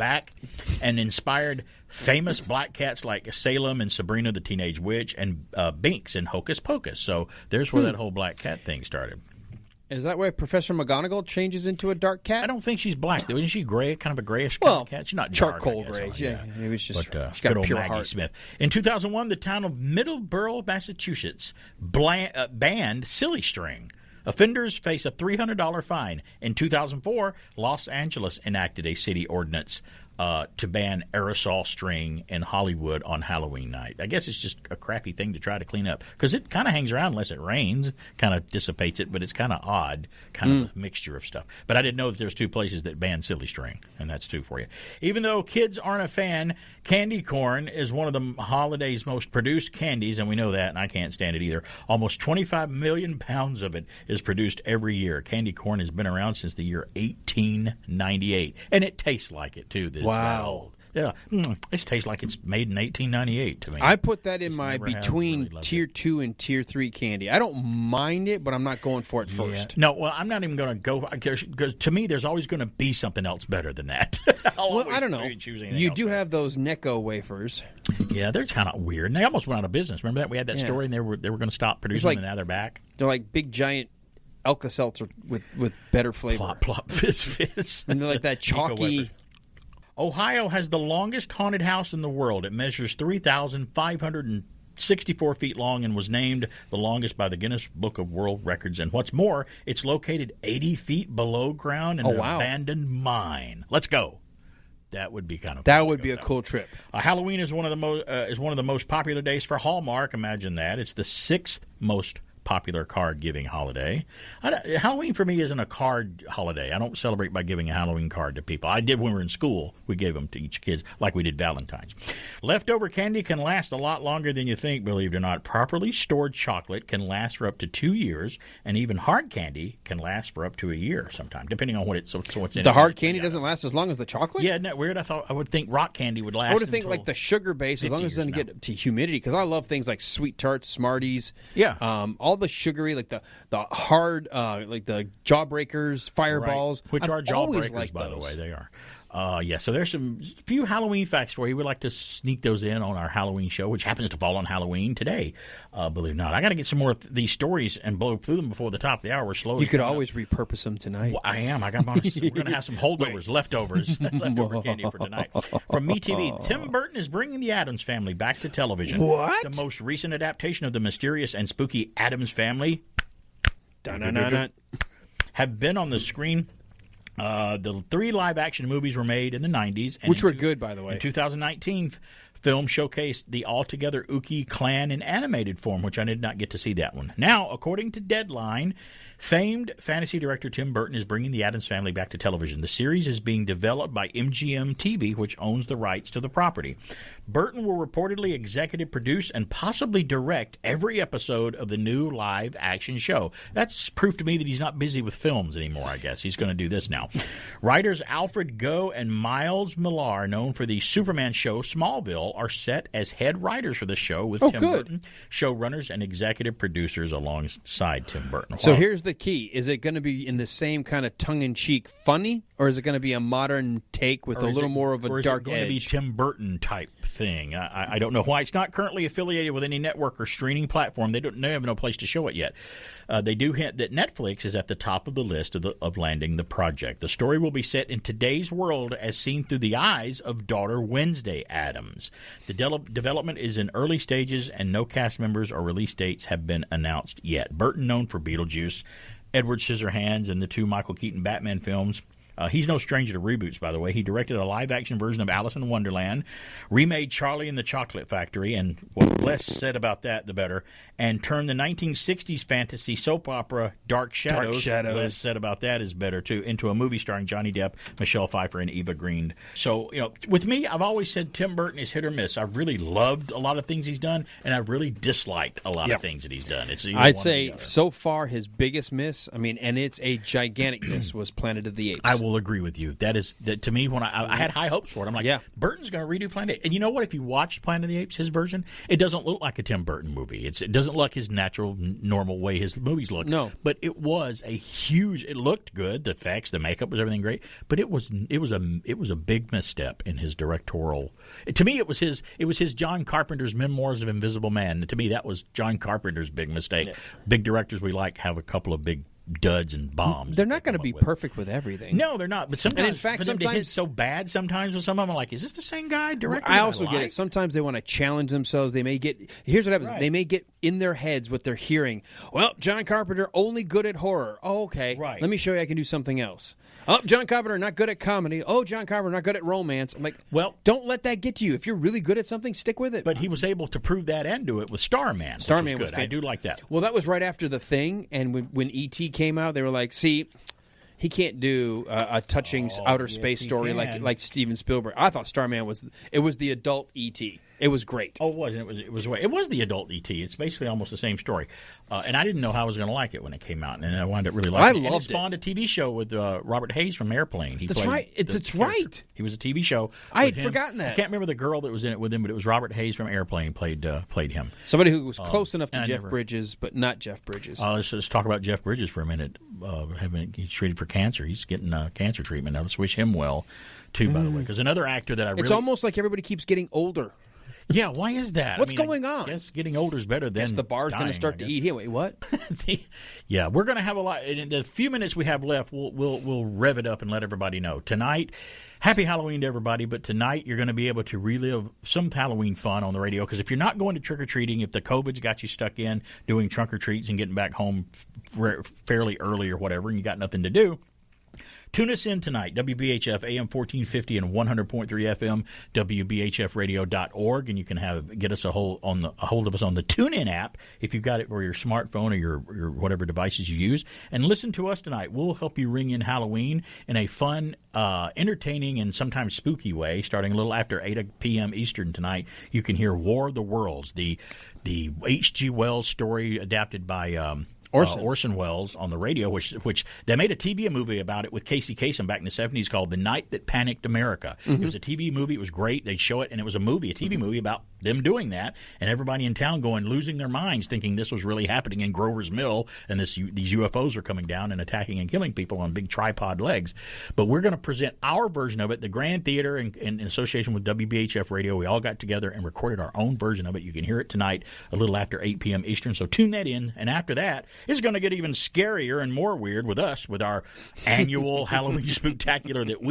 inspired famous black cats like Salem and Sabrina the Teenage Witch and Binks in Hocus Pocus. So there's where that whole black cat thing started. Is that why Professor McGonagall changes into a dark cat? I don't think she's black, though. Isn't she gray? Kind of a grayish kind of cat? She's not dark, charcoal I guess, gray. yeah. Maybe it's just But, she's got good a old pure Maggie heart. Smith. In 2001, the town of Middleborough, Massachusetts, banned silly string. Offenders face a $300 fine. In 2004, Los Angeles enacted a city ordinance to ban aerosol string in Hollywood on Halloween night. I guess it's just a crappy thing to try to clean up because it kind of hangs around unless it rains, kind of dissipates it, but it's kind of odd, kind of a mixture of stuff. But I didn't know that there's 2 places that ban silly string, and that's 2 for you. Even though kids aren't a fan, candy corn is one of the holiday's most produced candies, and we know that, and I can't stand it either. Almost 25 million pounds of it is produced every year. Candy corn has been around since the year 1898, and it tastes like it, too. That it's that old. Yeah, it tastes like it's made in 1898 to me. I put that in my between tier 2 and tier 3 candy. I don't mind it, but I'm not going for it first. No, well, I'm not even going to go because to me, there's always going to be something else better than that. Well, I don't know. You do have those Necco wafers. Yeah, they're kind of weird, and they almost went out of business. Remember that we had that story, and they were going to stop producing them, and now they're back. They're like big giant Alka-Seltzer with better flavor. Plop, plop, fizz, fizz. And they're like that chalky. Ohio has the longest haunted house in the world. It measures 3,564 feet long and was named the longest by the Guinness Book of World Records. And what's more, it's located 80 feet below ground in an abandoned mine. Let's go. That would be kind of that would be a cool trip. Halloween is one of the most popular days for Hallmark. Imagine that. It's the 6th most popular card-giving holiday. Halloween for me isn't a card holiday. I don't celebrate by giving a Halloween card to people. I did when we were in school. We gave them to each kid like we did Valentine's. Leftover candy can last a lot longer than you think, believe it or not. Properly stored chocolate can last for up to 2 years, and even hard candy can last for up to a year sometimes, depending on what's in it. The hard candy doesn't last as long as the chocolate? Yeah, isn't that weird? I would think rock candy would last. I would think like the sugar base, as long as it doesn't get to humidity, because I love things like Sweet Tarts, Smarties. Yeah. All the sugary, like the hard, like the Jawbreakers, Fireballs. Right. Which are Jawbreakers, by the way. They are. So there's some few Halloween facts for you. We'd like to sneak those in on our Halloween show, which happens to fall on Halloween today, believe it or not. I got to get some more of these stories and blow through them before the top of the hour. We're slowly. You could always repurpose them tonight. Well, I am. We're going to have some holdovers, leftover candy for tonight. From MeTV, Tim Burton is bringing the Addams Family back to television. What? The most recent adaptation of the mysterious and spooky Addams Family have been on the screen. The 3 live-action movies were made in the 90s. And which were good, by the way. In 2019, film showcased the altogether Ookie clan in animated form, which I did not get to see that one. Now, according to Deadline, famed fantasy director Tim Burton is bringing the Addams Family back to television. The series is being developed by MGM TV, which owns the rights to the property. Burton will reportedly executive produce and possibly direct every episode of the new live-action show. That's proof to me that he's not busy with films anymore, I guess. He's going to do this now. Writers Alfred Goh and Miles Millar, known for the Superman show Smallville, are set as head writers for the show with Tim Burton, showrunners, and executive producers alongside Tim Burton. So here's the key. Is it going to be in the same kind of tongue-in-cheek funny, or is it going to be a modern take with a little more of a dark edge? Or is it going to be Tim Burton type thing? I don't know why. It's not currently affiliated with any network or streaming platform. They have no place to show it yet. They do hint that Netflix is at the top of the list of landing the project. The story will be set in today's world as seen through the eyes of daughter Wednesday Addams. The development is in early stages, and no cast members or release dates have been announced yet. Burton, known for Beetlejuice, Edward Scissorhands, and the 2 Michael Keaton Batman films. He's no stranger to reboots, by the way. He directed a live-action version of Alice in Wonderland, remade Charlie and the Chocolate Factory, and what less said about that, the better, and turned the 1960s fantasy soap opera Dark Shadows, less said about that is better, too, into a movie starring Johnny Depp, Michelle Pfeiffer, and Eva Green. So, with me, I've always said Tim Burton is hit or miss. I've really loved a lot of things he's done, and I've really disliked a lot of things that he's done. I'd say so far his biggest miss, and it's a gigantic miss, was Planet of the Apes. I will agree with you. That to me, when I had high hopes for it. I'm like, Burton's going to redo Planet of the Apes. And you know what? If you watched Planet of the Apes, his version, it doesn't look like a Tim Burton movie. It doesn't look his natural, normal way his movies look. No. But it was a huge. It looked good. The effects, the makeup was everything great. But it was a big misstep in his directorial. To me, it was his John Carpenter's Memoirs of Invisible Man. To me, that was John Carpenter's big mistake. Yeah. Big directors we like have a couple of big duds and bombs. They're not going to be perfect with everything. No, they're not. But sometimes, and in fact, for them to hit so bad sometimes with some of them, I'm like, is this the same guy directing? I also get it. Sometimes they want to challenge themselves. They may get. Here's what happens. Right. They may get in their heads what they're hearing. Well, John Carpenter only good at horror. Oh, okay. Right. Let me show you I can do something else. Oh, John Carpenter, not good at comedy. Oh, John Carpenter, not good at romance. I'm like, well, don't let that get to you. If you're really good at something, stick with it. But he was able to prove that and do it with Starman. Starman was good. I do like that. Well, that was right after The Thing, and when E.T. came out, they were like, see, he can't do a touching outer space story like Steven Spielberg. I thought Starman was the adult E.T. It was great. Oh, it wasn't. It was the adult E.T. It's basically almost the same story. And I didn't know how I was going to like it when it came out, and I wound up really liking it. I loved it. Spawned a TV show with Robert Hayes from Airplane. That's right. It's right. He was a TV show. I had forgotten that. I can't remember the girl that was in it with him, but it was Robert Hayes from Airplane played him. Somebody who was close enough to Jeff Bridges, but not Jeff Bridges. Let's talk about Jeff Bridges for a minute. He's treated for cancer. He's getting cancer treatment. Now, let's wish him well, too, by the way, because another actor that It's almost like everybody keeps getting older. Yeah, why is that? What's going on? I guess getting older is better than the bar's going to start to eat him. Wait, what? Yeah, we're going to have a lot. In the few minutes we have left, we'll rev it up and let everybody know. Tonight, happy Halloween to everybody, but tonight you're going to be able to relive some Halloween fun on the radio, because if you're not going to trick-or-treating, if the COVID's got you stuck in doing trunk-or-treats and getting back home fairly early or whatever, and you got nothing to do, tune us in tonight, WBHF AM 1450 and 100.3 FM, WBHFradio.org, and you can get us a hold of us on the Tunein app if you've got it for your smartphone or your whatever devices you use, and listen to us tonight. We'll help you ring in Halloween in a fun, entertaining, and sometimes spooky way. Starting a little after 8 p.m. Eastern tonight, you can hear War of the Worlds, the H.G. Wells story adapted by Orson Welles on the radio, which they made a TV movie about it with Casey Kasem back in the 70s called The Night That Panicked America. Mm-hmm. It was a TV movie. It was great. They'd show it, and it was a TV movie about them doing that, and everybody in town losing their minds, thinking this was really happening in Grover's Mill, and these UFOs are coming down and attacking and killing people on big tripod legs. But we're going to present our version of it. The Grand Theater, in association with WBHF Radio, we all got together and recorded our own version of it. You can hear it tonight a little after 8 p.m. Eastern, so tune that in, and after that, it's going to get even scarier and more weird with us, with our annual Halloween Spooktacular that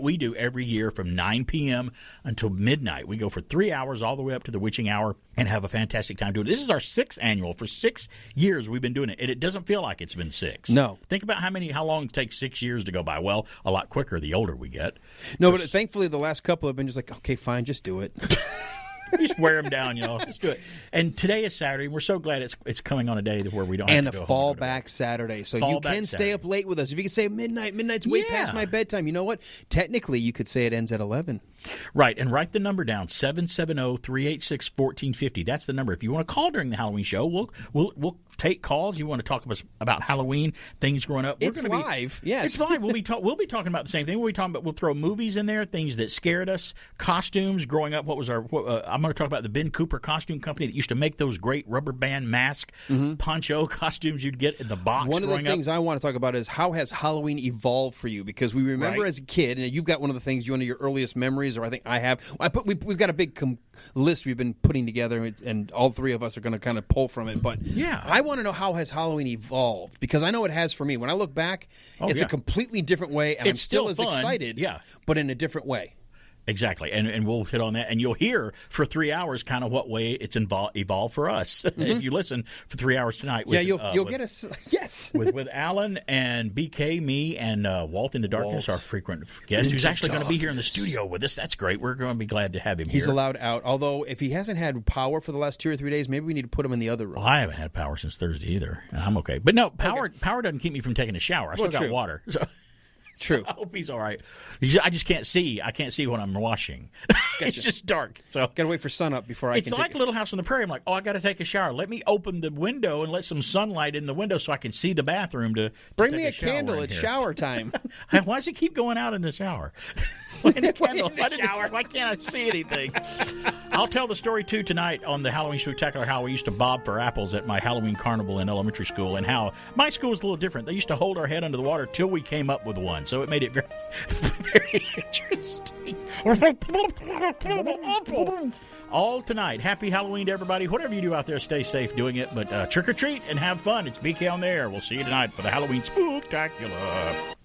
we do every year from 9 p.m. until midnight. We go for 3 hours all the way up to the witching hour and have a fantastic time doing it. This is our 6th annual. For 6 years we've been doing it, and it doesn't feel like it's been 6. No. Think about how long it takes 6 years to go by. Well, a lot quicker the older we get. No, but thankfully the last couple have been just like, okay, fine, just do it. Just wear them down, Let's do it. And today is Saturday. We're so glad it's coming on a day where we don't have to go home. And a fallback Saturday. So you can stay up late with us. If you can say midnight's way past my bedtime. You know what? Technically, you could say it ends at 11. Right, and write the number down, 770-386-1450. That's the number. If you want to call during the Halloween show, we'll take calls. You want to talk about Halloween, things growing up. It's live. Yes. It's live. We'll be talking about the same thing. We'll throw movies in there, things that scared us, costumes growing up. I'm going to talk about the Ben Cooper Costume Company that used to make those great rubber band mask poncho costumes you'd get in the box. One of the things I want to talk about is how has Halloween evolved for you? Because we remember as a kid, and you've got one of the things, one of your earliest memories, or I think I have. We've got a big list we've been putting together, and all three of us are going to kind of pull from it. But I want to know, how has Halloween evolved? Because I know it has for me. When I look back, it's a completely different way, and I'm still as excited, but in a different way. Exactly, and we'll hit on that, and you'll hear for 3 hours kind of what way it's evolved for us. If you listen for 3 hours tonight. With, you'll get us. Yes, with Alan and BK, me, and Walt in the Darkness, our frequent guest, who's actually going to be here in the studio with us. That's great. We're going to be glad to have him. He's here. allowed out, although if he hasn't had power for the last 2 or 3 days, maybe we need to put him in the other room. Well, I haven't had power since Thursday either. I'm okay, but no, power doesn't keep me from taking a shower. I still got water. So. True. I hope he's all right. I just can't see. I can't see when I'm washing. Gotcha. It's just dark. So gotta wait for sun up before I can. It's like Little House on the Prairie. I'm like, I got to take a shower. Let me open the window and let some sunlight in the window so I can see the bathroom. To bring me a shower candle. It's shower time. Why does it keep going out in the shower? Why can't I see anything? I'll tell the story too tonight on the Halloween Spectacular. How we used to bob for apples at my Halloween carnival in elementary school, and how my school was a little different. They used to hold our head under the water till we came up with one, so it made it very, very interesting. All tonight. Happy Halloween to everybody. Whatever you do out there, stay safe doing it, but trick or treat and have fun. It's BK on the air. We'll see you tonight for the Halloween Spooktacular.